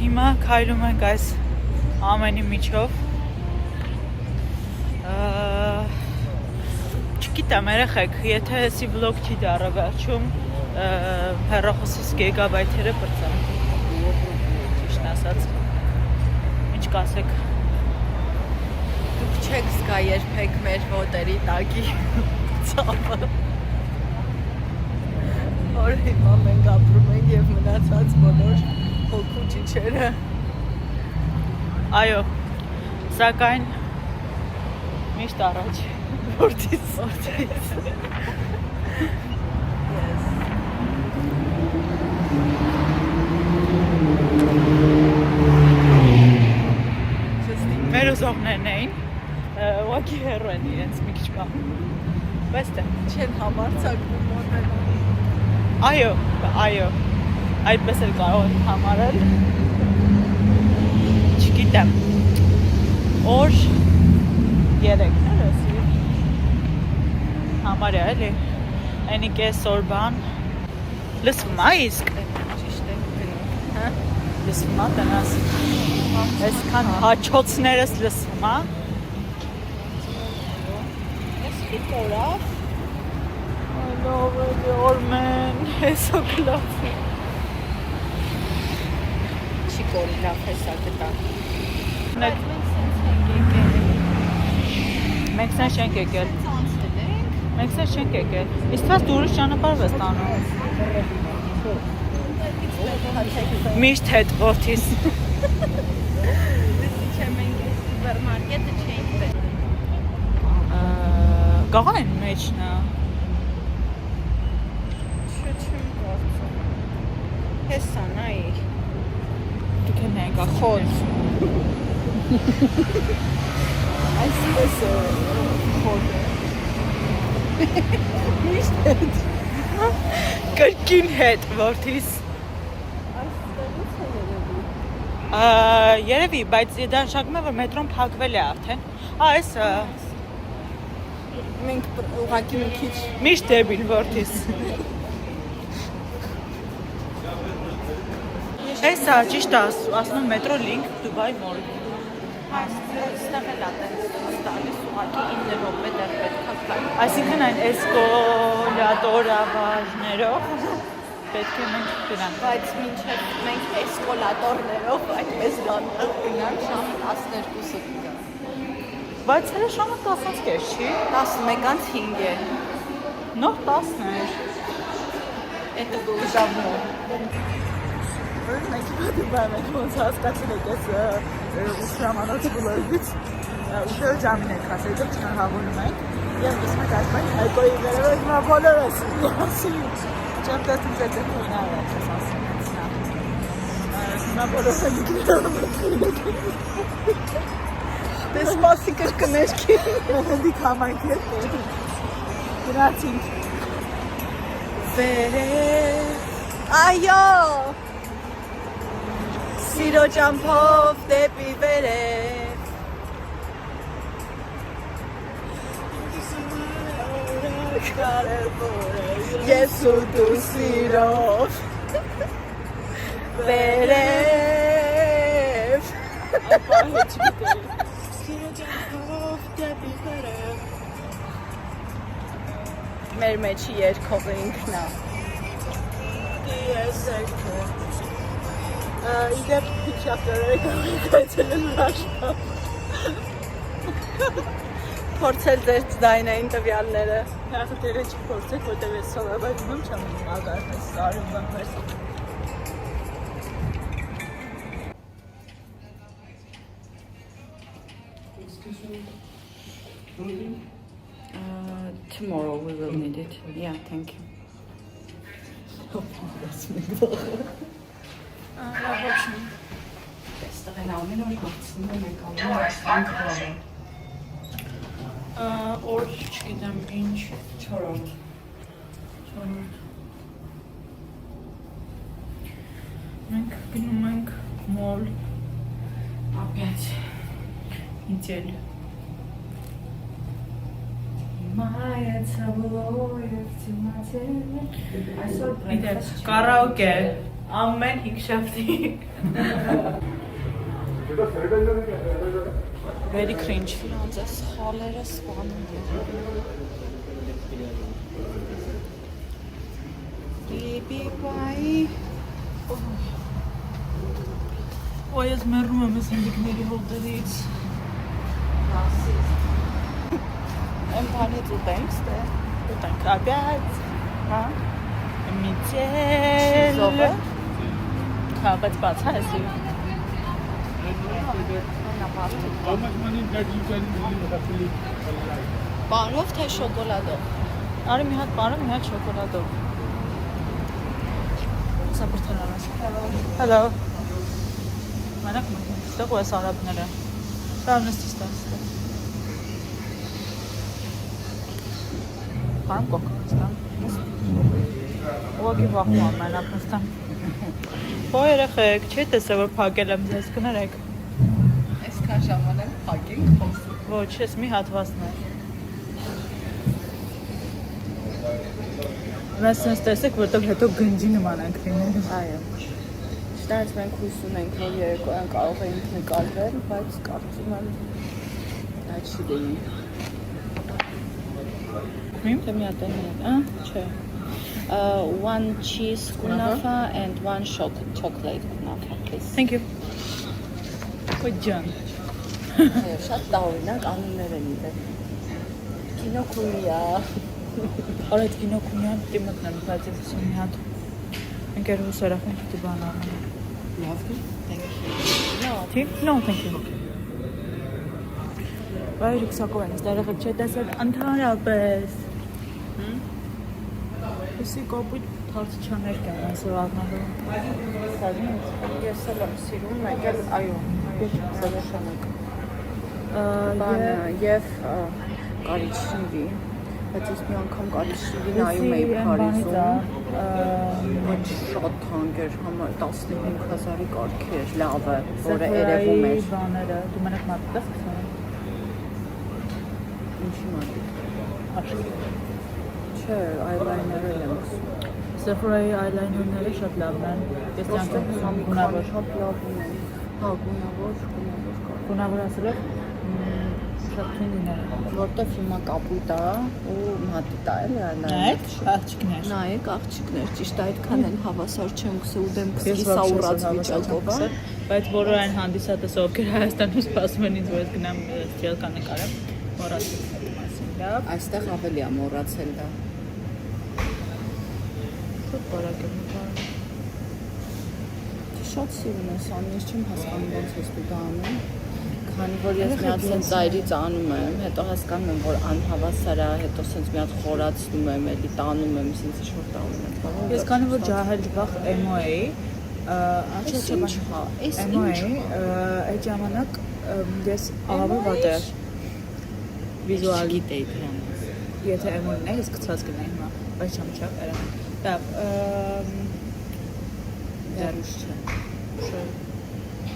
Հիմա քայլում ենք այս ամենի միջով, չգիտեմ երեխեք, եթե էսի վլոգ չի դառը վերջում, հեռախոսիս գիգաբայթերը պրծան, ճիշտ ասած, ինչ կասեք։ Դուք չեք զգա երբեք մեր ոտերի տակի ցավը։ Որ հիմա մենք ապրում ենք և մնացած բոլոր հոգու ճիչերը։ Այո, սակայն միշտ առաջ, որդից։ Մեր ուզողներն էին, ուղղակի հեռու են իրենց մի քիչ բան։ Բայց դե Չեն համարձակվում մոտենալ։ Այո, այդպես էլ կարող ենք համարել, չգիտեմ, օր 3-ն էր ասի, համարյա էլի, այնի կես օր բան, լսվում է իսկ, Ճիշտ ենք գնում։ լսվում է տնաս, այսքան հաչոցներս լսվում է, Ես խիտ օրավ։ Օրմեն, հեսո կլացի։ Չի կորի լավ հեսա գտա։ Մենք սենց չենք եկել։ Մենք սենց չենք եկել։ Իստված դուրս ճանապարհ ես տանում։ Միշտ հետ որդիս։ Չեմ ենք սուպերմարկետը չենք պետք։ Գաղային մեջն է։ Չեմ կարծում։ Հեսա նայի։ Դուք են նայեք Խոտ։ Այսպես է խոտ է։ Միշտ հետ։ Կրկին հետ որդիս։ Այստեղից է երևի։ Երևի, բայց դա նշանակում է, որ մետրոն փակվել է արդեն։ Այս Մենք ուղղակի մի քիչ միշտ դեբիլ որդիս։ Հեսա ճիշտ ասում եմ մետրո link Dubai Mall։ այստեղ էլ ատենց տալիս ուղղակի 9 րոպե դեռ պետք է քայլ։ Այսինքն այն էսկոլատոր ավազներով պետք է մենք գնանք։ Բայց մինչև մենք էսկոլատորներով այդպես գնանք շամի 12-ը կգա։ Բայց հələ շամը 10-ից կես չի։ 11:05 է։ Նոր 10-ն էր։ Это было давно։ Մենք պատմում ենք ոնց հասկացել եք այս ուսուցամանոց բլոգից։ Ուշեր ժամին ենք հասել, դեռ չհաղորդում ենք։ Եվ ես մեկ ասում եմ Հայկոյի վերևը հիմա բոլորս միասին։ Չեմ տեսնում թե դեռ նա է ասում։ Հիմա բոլորը դիքներով Դες մասի կրկներքի։ մոհնդի համայնք է։ Գրացինք։ Այո։ Սիրո ճամփով դեպի վերև։ Ես ու դու սիրով վերև։ Մեր մեջի երգողը ինքն է։ Իդեպ փիքշապտերը կարող են հաշտով։ Փորձել ձեր ձայնային տվյալները։ Նախատերը չփորձեք, որտեղ ես սովորաբար չեմ ագարպես սարում բանպես։ Tomorrow we will need it. Yeah, thank you. Օր չգիտեմ ինչ 4-րդ մենք գնում ենք մոլ опять неделю Այսօր կարաոկե ամեն հինգշաբթի Very cringe. Անձես խալերը սպանում են։ Բիբի-բայ։ Ոյ ես մեռնում եմ ես հնդիկների հոտերից։ Եմ բանից ուտենք ստե։ Ուտենք опять։ Հա։ Միցել։ Զովը։ Հա, բայց բաց հա էսի։ How much money that you can actually Բանով թե շոկոլադով։ Արի մի հատ բանը, մի հատ շոկոլադով։ Սա բրթան արաս։ Hello։ Մենակ մենք ստեղ ու ես արաբները։ Սարն ես ստեղ։ Բարմ կոք ստեղ։ Ուղղակի վախում եմ մենակ ստեղ։ Ո երեխեք, չի տեսել որ փակել եմ ձեզ կներեք։ Այսքան ժամանակ փակենք խոսում։ Ոչ, ես մի հատվածն է։ Մեզ sense տեսեք, որտեղ հետո գնջի նման ենք լինել։ Այո։ Շտարից մենք հույս ունենք, որ երեկոյան կարող ենք նկարվել, բայց կարծում եմ այդ չի լինի։ Թե մի հատ է մի հատ, չէ։ One cheese kunafa and one chocolate kunafa, please. Thank you։ Good job։ Այո, շատ տարօրինակ անուններ են իրար։ Կինոքունիա։ Արա այդ կինոքունիան պիտի մտնեմ, բայց ես ասում մի հատ ընկերուհուս երախին պիտի բան անեմ։ Love you. Thank you. No, thank you։ Վայ ռուքսակով են, երեխեք չէ տեսել ընդհանրապես։ Ուսի կոպիտ թարցչաներ կան այսօր առնալու։ Ես էլ եմ սիրում, մեկ էլ այո, զվեշանակ։ Եվ կարիճշիվի, բայց ես մի անգամ կարիճշիվի նայում էի Փարիզում, բայց շատ թանկ էր, 15,000-ի կարգ էր, լավը, որը երևում էր։ Բաները, դու մենակ մարդիկ ես կսանում։ Ինչի մարդիկ։ Աշկի։ Չէ, այլայներել եմ ուսում։ Sephora-ի այլայներները շատ լավն են։ Ես Շատ ճանաչում լավ են։ շատ լավն են։ Հա, գունավոր կար։ Գունավոր ասել եք շատ թույն լինել։ Որտեվ հիմա կապույտ է ու մատիտա էլի Նայեք, աղջիկներ։ Նայեք աղջիկներ, ճիշտ այդքան էլ հավասար չեմ գսե ու դեմքս կիսաուռած վիճակով է։ Բայց բոլոր այն հանդիսատես ովքեր Հայաստանում սպասում են ինձ որ ես գնամ ստրելկա նկարեմ, մոռացել այդ մասին։ Լավ։ Այստեղ ավելի է մոռացել դա։ Շատ բարակ է նկարը։ Շատ սիրուն ես անում, ես չեմ հասկանում ոնց ես դու դա անում։ Քանի որ ես մի հատ սենց ծայրից անում եմ, հետո հասկանում եմ, որ անհավասար է, հետո սենց մի հատ խորացնում եմ, էլի տանում եմ, սենց ինչ-որ տանում եմ։ Ես քանի որ ջահել ջվախ emo էի, emo էի, այդ ժամանակ ես ահավոր վատ էր վիզուալ գիտեի դրանից։ Եթե emo-ն է, ես գցած գնայի հիմա, բայց չեմ չափ էրա։ Դա Դեռուշ չէ։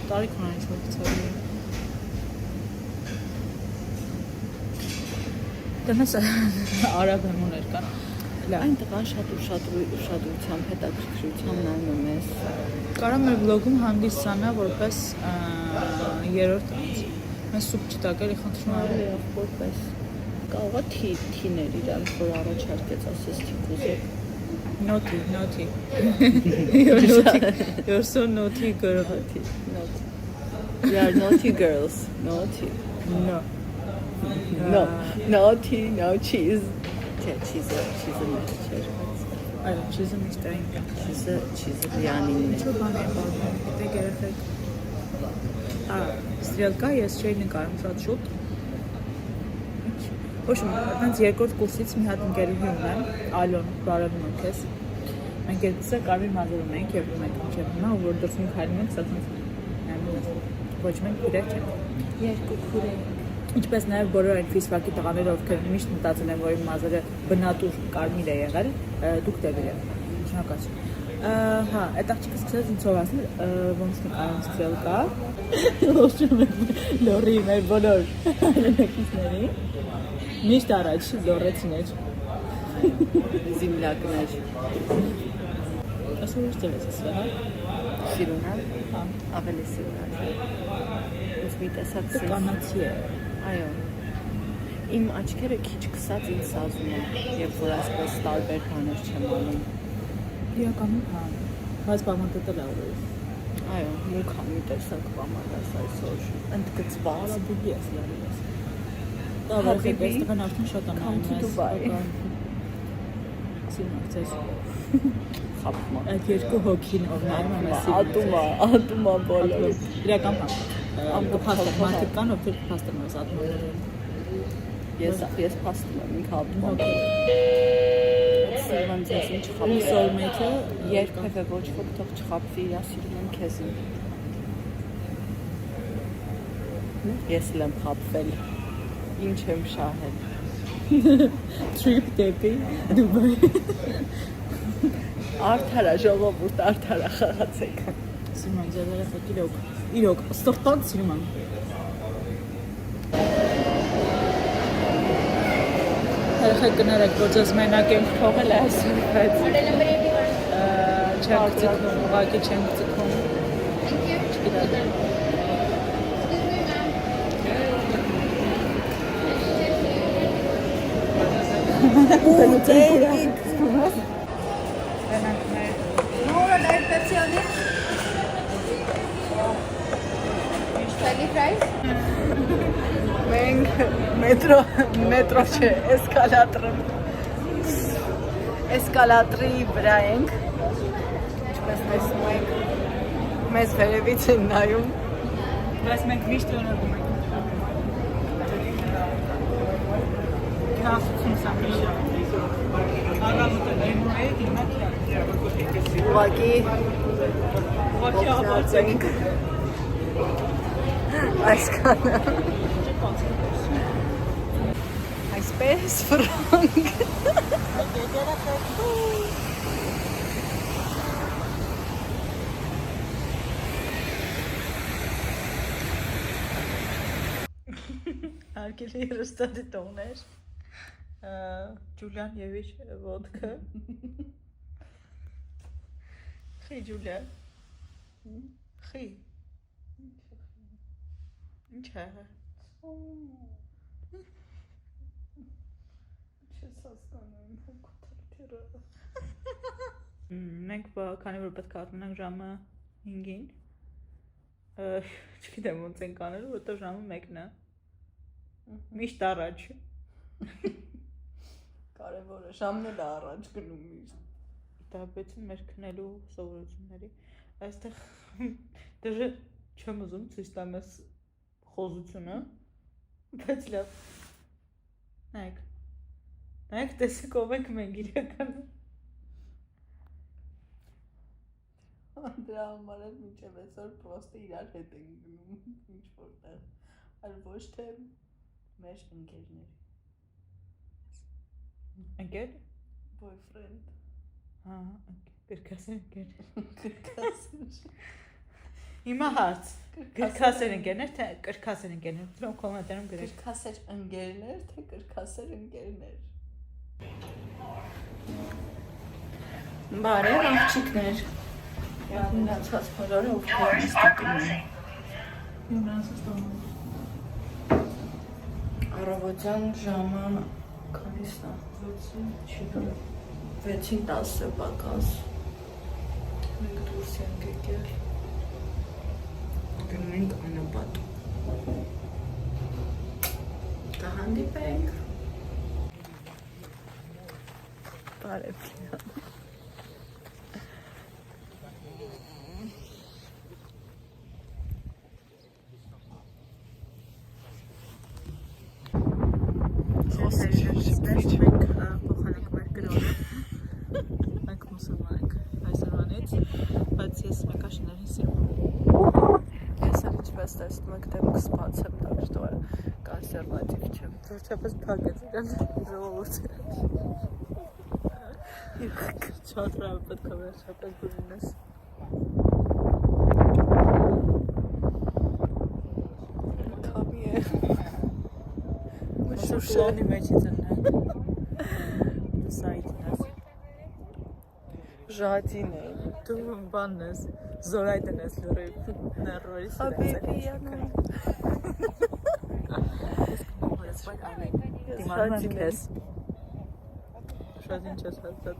տարիք ունեն ինչ-որ գցալի։ Դրանց արաբ emo-ներ կան։ Այն տղան շատ ուշադրությամբ, հետաքրքրությամբ նայում եմ ես։ Կարամ մեր վլոգում հանդիսանա որպես երրորդ անձ։ Մենք սուպ չտակել խնդրում եմ որպես կարող է թիներ իրան որ առաջարկեց ասես թիկուզեք։ Naughty. You're so naughty girl. We are naughty girls. Naughty. No. Naughty, no cheese. Cheese միշտ Այո, cheese-ը միշտ այն։ cheese լյանին է։ Ինչ բան է բաղում, դե գերեխեք։ Ստրելկա ես չէի նկարում շատ շուտ։ Ոչ, այնց երկրորդ կուրսից մի հատ ընկերուհի ունեմ, Ալոն, բարևում եմ քեզ։ Մենք երկուսը կարմիր մազերում ենք եւ մենք ինչեւ հիմա որ դրսում քայլում ենք, սա ոչ մենք իրար չենք։ Երկու քուրե։ Ինչպես նաև բոլոր այն ֆիզվակի տղաները, ովքեր միշտ մտածում են, որ իմ մազերը բնատուր կարմիր է եղել, դուք դեպի եք։ Շնորհակալություն։ Հա, այդ աղջիկը սկսեց ինձ սովորացնել, ոնց նկարում ստրելկա։ Ողջունում եմ լորի մեր բոլոր հայրենակիցների։ Միշտ առաջ լորեցիներ։ Զիմլակներ։ Այսօր ինչ ես ասել, հա։ Սիրուն է։ Հա, ավելի սիրուն է։ Ոնց մի տեսակ կանացի է։ Այո։ Իմ աչքերը քիչ քսած ինձ սազում են, երբ որ այսպես տարբեր բաներ չեմ անում։ Իրականում հա, բայց բամատետել է ուղղակի։ Այո, մուք մի տեսակ բամատես այսօր։ Ընդգծված։ Բուբի ես լավես։ Դա որ այստեղ արդեն շատ անհայտ է։ Սիմացես։ Խափում։ Այդ երկու հոգին ով նայում են Ատում է բոլորը։ Իրական բան։ Կփաստեր մարդիկ կան, ովքեր կփաստեն այս ատումները։ Ես փաստում եմ ինքը ատում եմ։ Սիրում ես ինչ Ու խափի։ soulmate-ը Երբևէ ոչ ոք թող չխափվի, իրա սիրում եմ քեզ։ Ես եմ խափվել։ Ինչ եմ շահել։ trip դեպի Դուբայ։ Արդարա ժողովուրդ, արդարա խաղացեք։ Սիրում եմ ձեր երեխեք իրոք ստորտան սիրում եմ։ Երեխեք կներեք, որ ձեզ մենակ եմ թողել այսօր, բայց չեմ ձգում, ուղղակի չեմ ձգում։ Չգիտեմ։ Մենք մետրո չէ, էսկալատրի վրա ենք, ինչպես տեսնում եք, մեզ վերևից են նայում, Բայց մենք միշտ ուղղում ենք։ Կասություն սա միշտ։ Աղամուտը նայմոյի դիմակ ուղղակի աղամուտ ենք այսքանը, այսպես վրանք, Արկելի երստադիտողներ, Ջուլիան և իր ոտքը, խի Ջուլիան, խի, Ինչ է։ Չես հասկանում, կոթալքերը։ Մենք քանի որ պետք է արթնանանք ժամը 5-ին, չգիտեմ ոնց ենք անելու, որտեղ ժամը 1-ն է։ Միշտ առաջ։ Կարևորը ժամն էլ առաջ գնում միշտ։ Դապեցին մեր քնելու սովորությունների։ Այստեղ դեռ չեմ ուզում ցույց տամ ես խոզությունը, բայց լավ։ Նայեք, տեսեք ով ենք մենք իրականում։ Դրա համար էլ մինչև այսօր պրոստը իրար հետ են գնում ինչ որտեղ, այլ ոչ թե մեր ընկերներ։ Ընկեր։ Boyfriend։ Հա, կրկասեր ընկեր։ Կրկասեր։ Հիմա հարց։ Կրկասեր ընկերներ, թե կրկասեր ընկերներ։ Դրոմ կոմենտարում գրեք։ Կրկասեր ընկերներ, թե կրկասեր ընկերներ։ Բարև աղջիկներ։ Մնացած բոլորը ովքեր ստիպում են։ Առավոտյան ժամը քանիսն է։ 6:10 պակաս։ Մենք դուրս ենք եկել։ Գնում ենք անապատ։ Կհանդիպենք։ Բարև։ Փոխանակ մեր գրողը։ Մենք մուսուլման ենք այսօրվանից, բայց ես մեկաշիներին սիրում եմ։ Ես էլ ինչպես տեսնում եք դեմքս բաց եմ, так что կոնսերվատիվ չեմ։ Վերջապես փակեց իրան ժողովուրդը։ Շատ լավ պետք է վերջապես դու լինես։ Քամի է։ Շուշանի մեջից են։ Դու սայթին ես։ Ժադին է։ Դու բանն ես, զորայդն ես լուրի ներորի Դիմանում եմ քեզ։ Շատ ինչ ես հաստատ։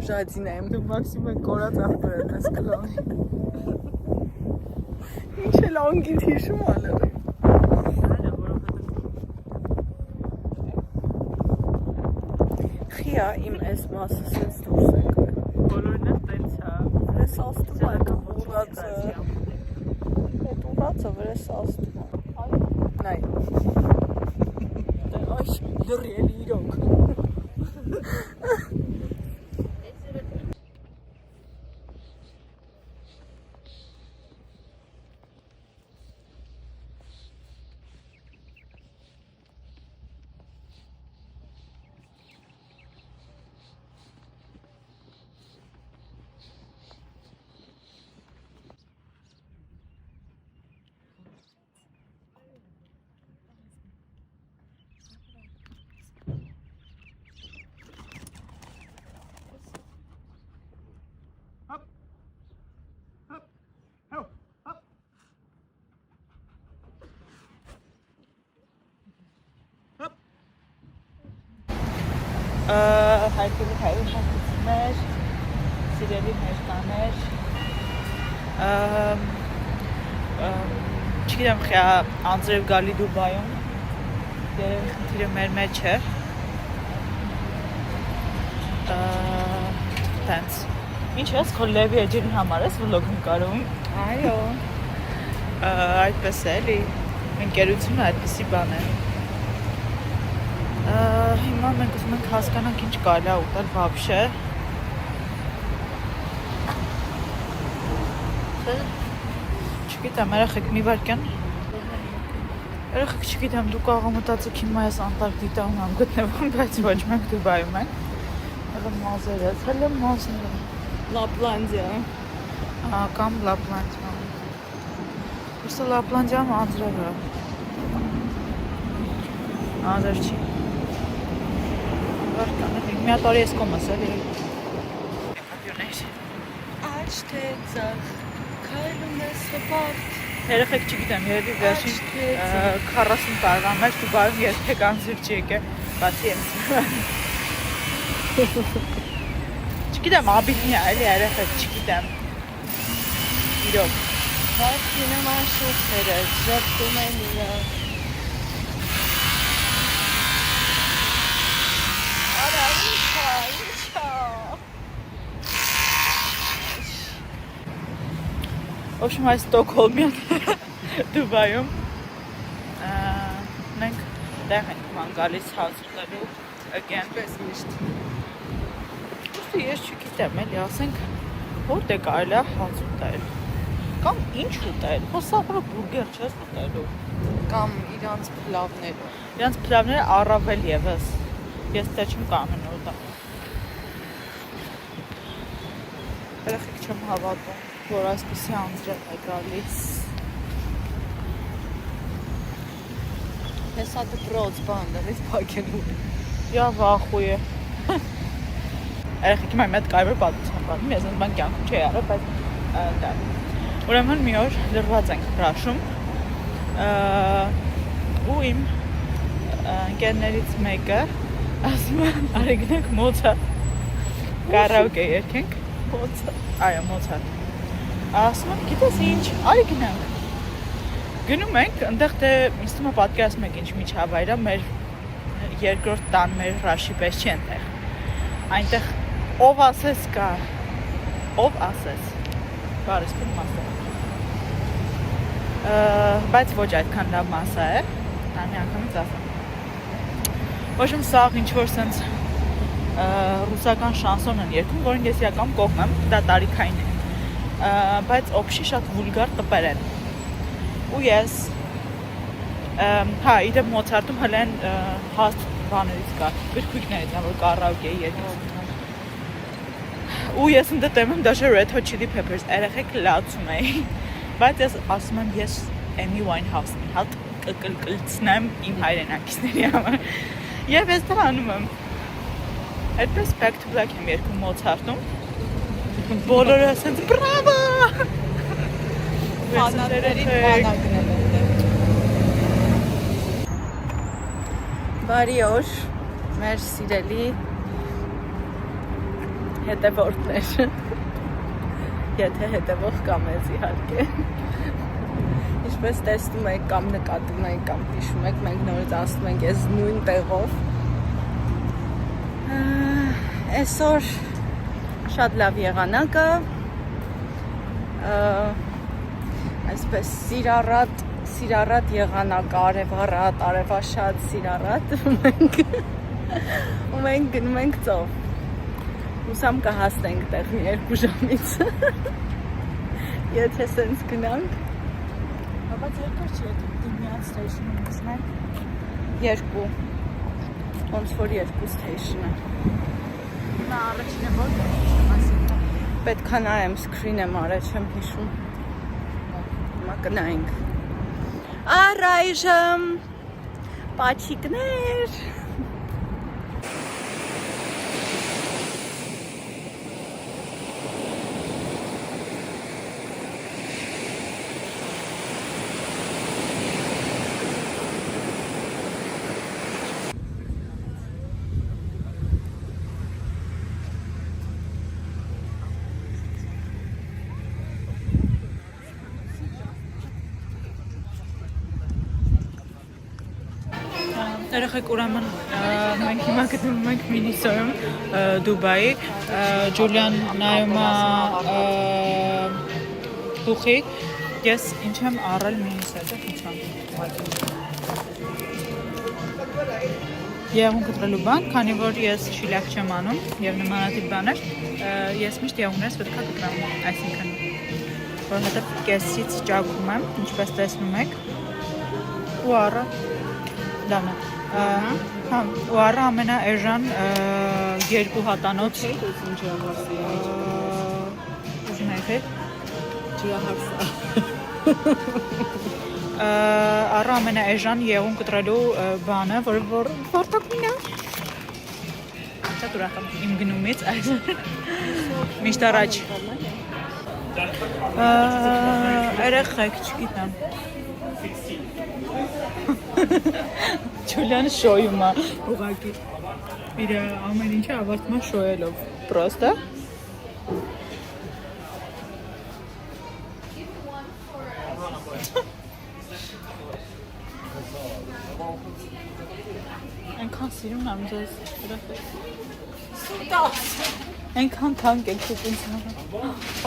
Ժադին եմ։ Դու մաքսիմում կորած աղբեր ես կլոնի։ Ինչ էլ անգիտ հիշում ալը։ Խիա իմ այս մասը սենց դուրս է գը։ Բոլորն է տենց է։ Վրես աստում է ուղացը։ Այդ ուղացը վրես աստում է։ Նայ։ Այ լրի էլի իրոք։ Հայտնի հայրենիքներ, սիրելի ներկաներ, չգիտեմ խիա անձրև գալի Դուբայում, երևի խնդիրը մեր մեջ է, տենց, ինչ ես, քո լևի էջերի համար ես վլոգում կարում, Այո։ այդպես է էլի, ընկերությունը այդպիսի բան է, հիմա մենք ուզում ենք հասկանանք ինչ կարելի է ուտել վաբշե։ Չգիտեմ, երեխեք մի վարքան։ Երեխեք չգիտեմ, դուք կարող մտածեք հիմա ես Անտարկտիդայում եմ գտնվում, բայց ոչ մենք Դուբայում ենք։ Եղը մազեր է, հələ մազներ են։ Լապլանդիա։ Կամ Լապլանդիա։ Ուսը Լապլանդիայում անձրև է։ Անձր չի։ Մի հատ արի ես կոմս էլի։ Ապյոներ։ Աչ թե ձախ, քայլում ես հպարտ, Երեխեք չգիտեմ, երևի վերջին 40 տարվան մեջ Դուբայում երբեք անձիր չի եկել, բացի ես։ Չգիտեմ, աբիտնի է, էլի երեխեք, չգիտեմ։ Իրոք։ Բայց կինոման շուտերը, ժպտում են իրար։ Արա, ինչա։ В общем, այս Ստոկհոլմյան Դուբայում մենք տեղ ենք ման գալիս հազրտելու again պես միշտ։ Ուստի ես չգիտեմ, էլի ասենք որտե կարելի է հազրտել կամ ինչ ուտել, հոսապրը բուրգեր չես ուտելու Կամ իրանց պլավներով։ Իրանց պլավները առավել եւս ես դե չեմ կանոն ուտա Երեխեք չեմ հավատում որ այսպիսի անձրև է գալիս Հեսա դպրոց բան դրից պակելու Յա վախույ է Երեխեք իմ այդ կարևոր պատմության պատմում ես այս բան կյանքում չի արել բայց դա Ուրեմն մի օր լրված ենք հրաշում ու իմ ընկերներից մեկը ասում է արի գնանք Մոցարտ կարաոկե երգենք Այո Մոցարտ Ասում եմ, գիտես ինչ, արի գնանք Գնում ենք, ընդեղ թե ինձ թվում է պատկերացնում եք ինչ միջավայր է մեր երկրորդ տան մեր հրաշի պես չի այնտեղ Այնտեղ ով ասես կա Ով ասես Բարես պոտ մասը Բայց ոչ այդքան լավ մասա է Անի անգամից ասեմ Ոչմ սաղ ինչ-որ սենց ռուսական շանսոն են երկում, որին ես իրական կողմ եմ, դա տարիքային է բայց օբշի շատ վուլգար տպեր են ու ես հա իդեպ Մոցարտում հələ են հաստ բաներից կա գրքույկներից են որ կարաոկեի երկում ու ես ընդդեմ եմ դաշը Red Hot Chili Peppers երեխեք լացում էի բայց ես ասում եմ ես Amy Winehouse-ին հատ կկլկլցնեմ իմ հայրենակիցների համար եւ ես դա անում եմ այդպես back to black եմ երկում Մոցարտում Բոլորը ասենց բրավո Ֆանատներին բանակնել են Բարի օր, մեր սիրելի հետևորդներ Եթե հետևող կամ ես իհարկե Ինչպես տեսնում եք կամ նկատում եք կամ հիշում եք մենք նորից ասում ենք ես նույն տեղով Այսօր Շատ լավ եղանակը, այսպես սիրառատ եղանակ, արևաշատ սիրառատ ու մենք գնում ենք ծով, ուսամ կհասնենք տեղ մի 2 ժամից, եթե սենց գնանք, բայց երկար չի էդ դիմյան ստեյշնում ուսնենք 2, ոնց որ 2 ստեյշնը Նա առաջինը որ Պետք է նայեմ, սկրին եմ արել, չեմ հիշում Հիմա կնայենք Առայժմ Պաչիկներ Երեխեք ուրեմն մենք հիմա գտնվում ենք Մինիսոյում Դուբայի Ջուլիան նայում է ուխի ես ինչ եմ առել Մինիսոյում Եղուն կտրելու բան, քանի որ ես շիլակ չեմ անում եւ նմանատիպ բաներ ես միշտ եղունես պետք է կտրեմ այսինքն որովհետեւ կեսից ճակում եմ ինչպես տեսնում եք ու առա լավն է Հա, ու առա ամենաէժան 2 հատանոց ուզում եք ջրահարսա առա ամենաէժան եղուն կտրելու բանը, որտեղ մինա շատ ուրախ եմ իմ գնումից այս միշտ առաջ Երեխեք, չգիտեմ։ Ջուլիանը շոյում է ուղղակի։ Իր ամեն ինչը ավարտում է շոյելով։ Պրոստը։ Այնքան սիրում եմ ձեզ երեխեք։ Այնքան թանկ եք դուք ինձ համար։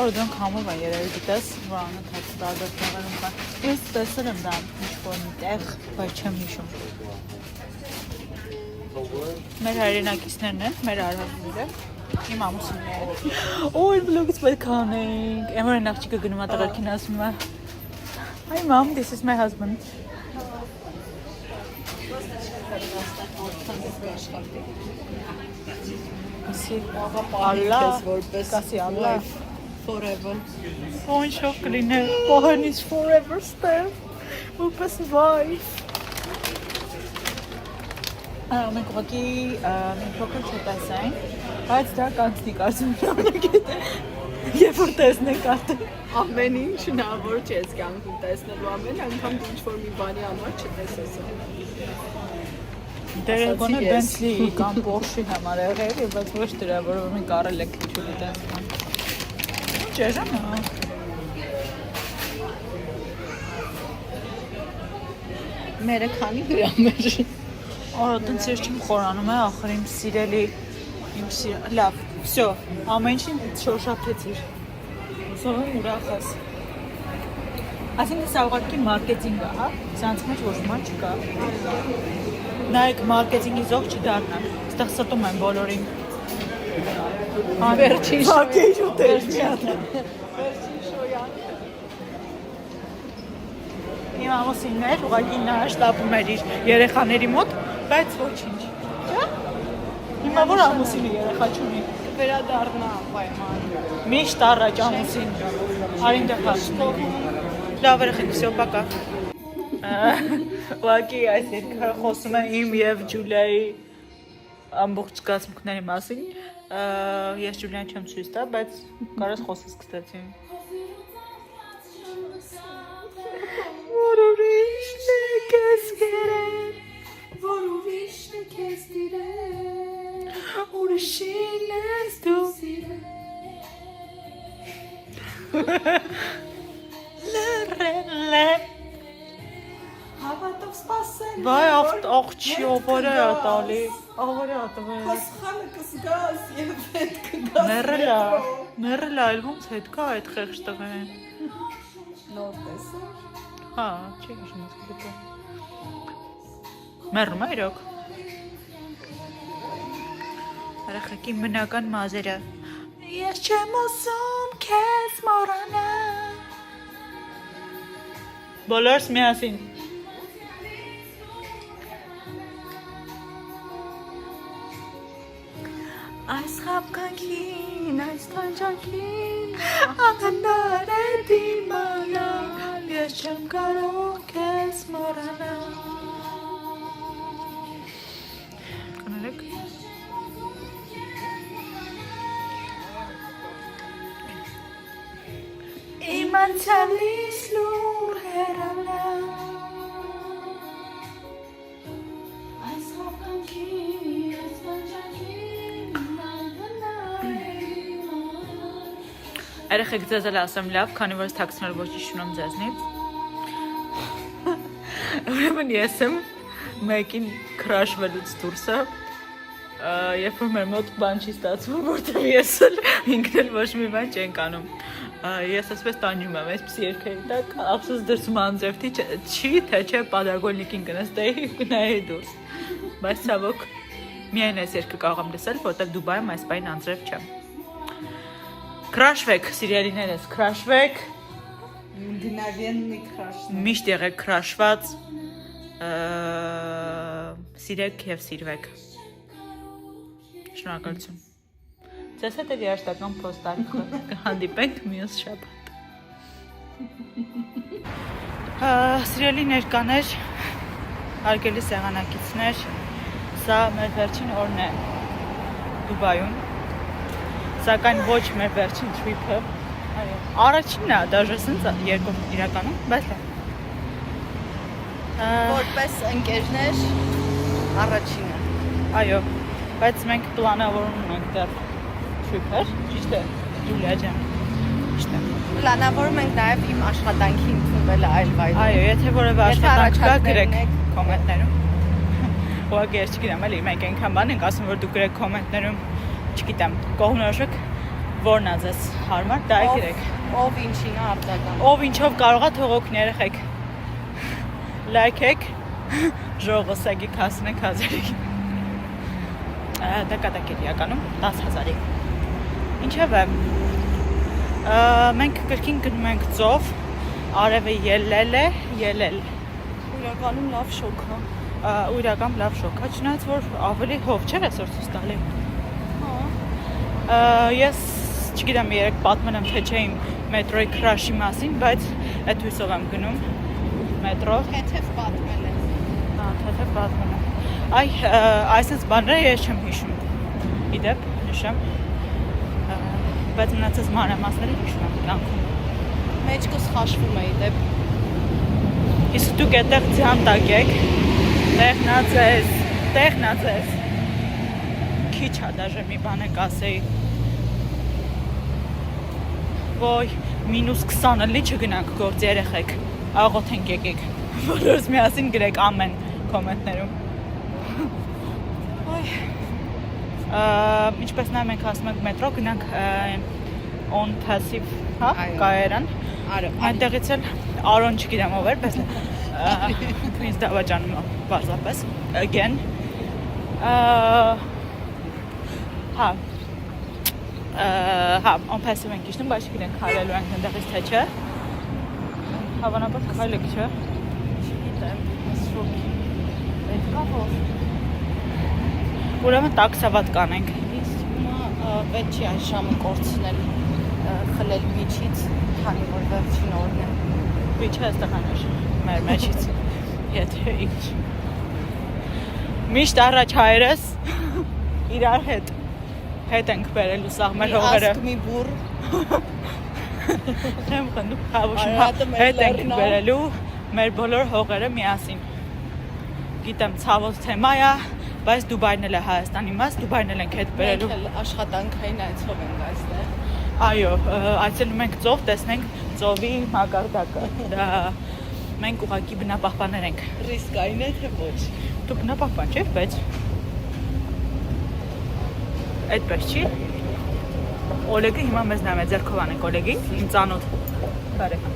Օրդոնք համով են երևի գիտես, որ անընդհատ տարբեր տեղերում կան։ Ես տեսել եմ դա ինչ-որ մի տեղ, բայց չեմ հիշում։ Մեր հայրենակիցներն են, մեր արհավները, իմ ամուսինները։ Օй, վլոգից պետք է անենք։ Էմորեն աղջիկը գնում է տղերքին ասում է. Hi mom, this is my husband. Allah, կասի Allah Forever. Bonjour, կլիներ, Bohan is forever step, ուպես wife։ Մենք ուղղակի մի փոքր չտեսենք, բայց դա կանցնի կարծում երբ որ տեսնենք արդեն։ Ամեն ինչ հնարավոր չէ այս կյանքում տեսնելու ամեն անգամ ինչ որ մի բանի համար չտեսես։ Դեր գոնե Bentley կամ Porsche համար եղել եւ բայց ոչ դրա, որով մենք առել ենք քիչուլի տեսնան։ Ճեժան է։ Մերը քանի գրամ էր։ Տենց ես չեմ խորանում է, ախր իմ սիրելի, լավ, վсё, ամեն ինչին շոշափեցիր, ուսով եմ ուրախ ես, ասինք սա ուղղակի մարկետինգ է, հա, սրանց մեջ ոչ ման չկա, նայեք մարկետինգի զող չդառնան, ստեղ ստում են բոլորին, Վերջին Իմ ամուսինն էր, ուղղակի նա շտապում էր իր երեխաների մոտ, բայց ոչինչ, չէ՞։ Հիմա որ ամուսինը երեխա չունի։ վերադառնա պայման։ Միշտ առաջ ամուսին։ Արին դե հաշտով։ Լավ երեխեք, վсё, пока։ Ուղղակի այս երկը խոսում եմ իմ եւ Ջուլիայի ամբողջ զգացմունքների մասին։ Ես Ջուլիան չեմ ցույց տա, բայց կարես խոսես սկսեցի։ Որ ուրիշն է քեզ գերել, որ ուրիշն է քեզ դիրել, ուրիշին ես դու լրել հավատով սպասել վայ աղջի ովորը է տալի ովորը է տվել Հասխանը կսգաս և հետ կգաս մերելա այլ ոնց հետ կա այդ խեղճ տղեն նոր տեսար հա, չի հիշում ես գետը մերում է իրոք երեխեքի բնական մազերը ես չեմ ուսում քեզ մոռանալ բոլորս միասին այս խաբկանքին, այս տանջանքին աղանար է դիմանալ ես չեմ կարող քեզ մոռանալ Կներեք Իմ անցյալից լուր հեռանալ Այս խաբկանքին, այս տանջանքին Երեխեք ձեզ էլ ասեմ լավ, քանի որ ես թաքցնել ոչ հիշում ձեզնից Ուրեմն ես եմ մեկին քրաշվելուց դուրսը երբ որ մեր մոտ բան չի ստացվում, որտեղ ես էլ ինքն էլ ոչ մի բան չենք անում Ես ասպես տանջում եմ այսպիսի երկերի տակ, ափսոս դրսում անձրևտի չի, թե չէ պադագոլնիկին կնստեի ու կնայի դուրս Բայց ցավոք միայն այս երկը կարող եմ լսել, որտեղ Դուբայում այս պայն անձրև չէ Քրաշվեք, սիրելիներս, քրաշվեք Մգնավեննի քրաշն Միշտ եղեք քրաշված Սիրեք և սիրվեք Շնորհակալություն Ձեզ հետ էլ երաշտական պոստարկը կհանդիպենք մյուս շաբաթ Սիրելի ներկաներ, հարգելի սեղանակիցներ Սա մեր վերջին օրն է Դուբայում Սակայն ոչ մեր վերջին թրիփը Այո, առաջինն է, դաժե սենց երկու իրականում, բայց լավ։ Որպես ընկերներ առաջինը։ Այո, բայց մենք պլանավորում ենք դեռ trip-եր, ճիշտ է, Յուլիա ջան։ Ճիշտ է։ Պլանավորում ենք նաև իմ աշխատանքի ընդունվելը այլ վայրում։ Այո, եթե որևէ Եթե աշխատանք կա, առաջարկներ գրեք ունեք, կոմենտներում։ Ուղղակի ես չգիտեմ, էլի մենք այնքան բան ենք ասում, որ դուք գրեք կոմենտներում, չգիտեմ, կողմնորոշեք որն է ձեզ հարմար, դա գրեք։ Ով ինչին է արտական։ Ով ինչով կարող է թող օգնի երեխեք։ Լայքեք, ժողովսագի հասնեք հազարի։ Դա կատակ էր իրականում 10,000-ի։ Ինչևէ, մենք կրկին գնում ենք ծով, արևը ելել է, ելել։ Իրականում լավ շոկ է։ Ու իրական լավ շոկ է, չնայած որ ավելի հով չէր այսօր ցույց տալի։ Ես չգիտեմ երեք պատմեմ թե չէ իմ մետրոյի քրաշի մասին, բայց այդ հույսով եմ գնում մետրո։ Թեթև պատմել է։ Հա, թեթև պատմում եմ։ Այսպես բաները ես չեմ հիշում։ Իդեպ, հիշեմ։ Բայց մնացած մանրամասները հիշում եմ կյանքում։ Մեջքս խաշվում է իդեպ։ Իսկ դուք այդտեղ ձյան տակեք, տեղնացես։ Քիչ է դաժե մի բան եք ասեի։ Ոյ, -20 էլի չգնանք գործ երեխեք, աղոթենք եկեք, բոլորս միասին գրեք ամեն կոմենտներում։ Ինչպես նա մենք ասում ենք մետրո, գնանք on passive, հա, կայարան, այնտեղից էլ Արոն չգիտեմ ով էր, բայց ինձ դավաճանում է բարձապես, again, հա, on passive ենք իշնում, բայց չգիտենք քայլելու ենք այնտեղից թե չէ, հավանաբար քայլեք չէ, չգիտեմ, ես շոքի, այդ կա որ, ուրեմն տաքսավատ կանենք։ Ինձ պետք չի այս ժամը կորցնել խլել միջից, քանի որ վերջին օրն է։ Միջը այստեղ անеш, մեր մեջից, եթե ինչ։ Միշտ առաջ հայրս իրար հետ ենք բերելու սաղ մեր հողերը։ Ասկ մի բուր։ Չեմ խնդում, հետ ենք բերելու մեր բոլոր հողերը միասին։ Գիտեմ, ցավոց թեմա է, բայց Դուբայն էլ է Հայաստանի մաս, Դուբայն էլ ենք հետ բերելու։ Մենք էլ աշխատանքային այցով ենք այստեղ։ Այո, այցելում ենք ծով, տեսնենք ծովի մակարդակը։ Դա մենք ուղղակի բնապահպաններ ենք։ Ռիսկային է թե ոչ։ Դու բնապահպան չես, բայց այդպես չի։ Օլեգը հիմա մեզ նայում է, ձեռքով անենք Օլեգին, իմ ծանոթ բարեկամ։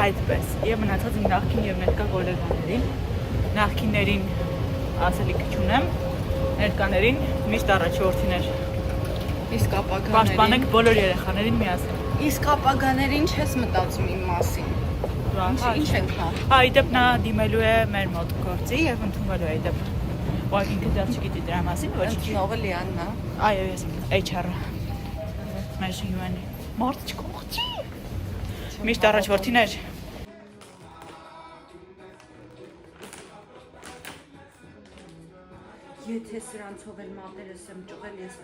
Այդպես, եւ մնացած իմ նախկին եւ ներկա գոլեգաներին, նախկիններին ասելիք չունեմ, ներկաներին միշտ առաջորդիներ։ Իսկ ապագաներին։ Պաշտպանենք բոլոր երեխաներին միասին։ Իսկ ապագաներին չես մտածում իմ մասին։ Ինչ եք նա։ Հա, իդեպ նա դիմելու է մեր մոտ գործի եւ ընդունվելու է իդեպ։ Բայց ինքը դեռ չգիտի դրա մասին, ոչ։ Ընդունողը Լիանն է։ Այո, ես HR-ը։ Մեր UN-ի։ Մարդ չկողքի։ Միշտ առաջորդիներ։ Եթե սրանցով էլ մատերս եմ ճղել, ես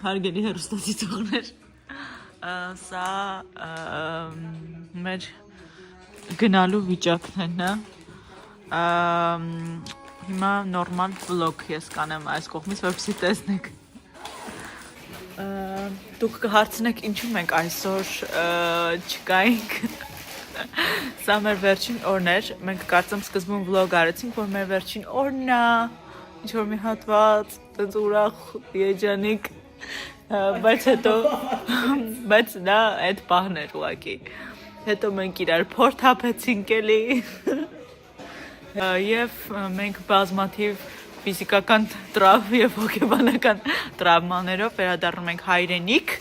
Հարգելի հեռուստադիտողներ, սա մեր գնալու վիճակն է։ Հիմա նորմալ վլոգ ես կանեմ այս կողմից, որպեսզի տեսնեք։ Դուք կհարցնեք ինչու մենք այսօր չկայինք։ Սա մեր վերջին օրն էր։ Մենք կարծեմ սկզբում վլոգ արեցինք, որ մեր վերջին օրն է։ Ինչ որ մի հատված, տենց ուրախ երջանիկ, բայց հետո բայց դա այդ պահն էր ուղղակի։ Հետո մենք իրար փորթափեցինք էլի։ Եվ մենք բազմաթիվ ֆիզիկական տրավմ եւ հոգեբանական տրավմաներով վերադառնում ենք հայրենիք։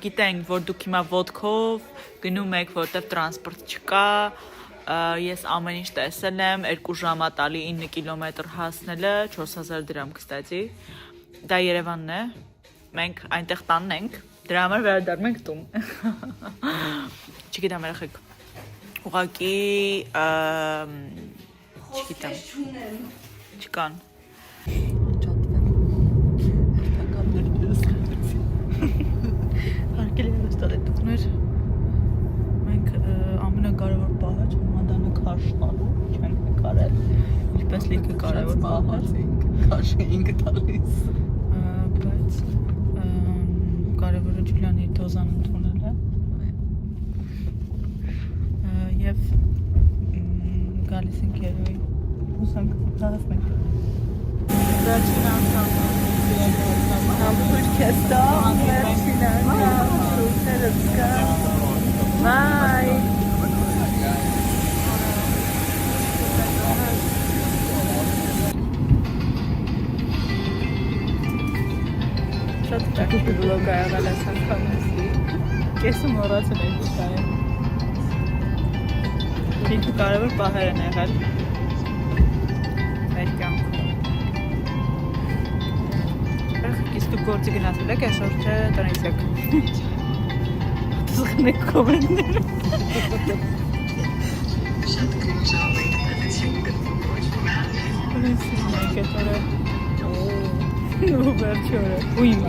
Գիտենք, որ դուք հիմա ոդկով գնում եք, որտեղ տրանսպորտ չկա։ Ես ամեն ինչ տեսել եմ, 2 ժամ է տալի 9 կիլոմետր հասնելը, 4000 դրամ, կստացի։ Դա Երևանն է։ Մենք այնտեղ տանն ենք, Դրա համար վերադառնում ենք տուն։ Չգիտեմ երեխեք։ Ուղղակի չգիտեմ։ Չկան։ Հարկել եմ ստատետուկներ։ Մենք ամենակարևոր պահը ճամադանը քաշնալու չենք կարել։ Ինչպես լիքը կարևոր պահը։ Քաշը ինքը տալիս։ Բայց կարևորը Ջուլիանի դոզան ընդունելը եւ գալիս ենք երևի ուսանք դարձ մենք վերջին անգամ համբուրգ էստա վերջին անգամ շուտերս կա բայ շատ ճակուտ բլոգ ա եղել այս անգամի կեսը մոռացել եմ չկայեմ Ինքը կարևոր պահեր են եղել մեր կյանքում Իսկ դուք գործի գնացել եք այսօր թե տնից եք Տզղնեք կոմենտներ Շատ կրիժալ եք Տնից եք էտ օրը Ու վերջի օրը Ու իմ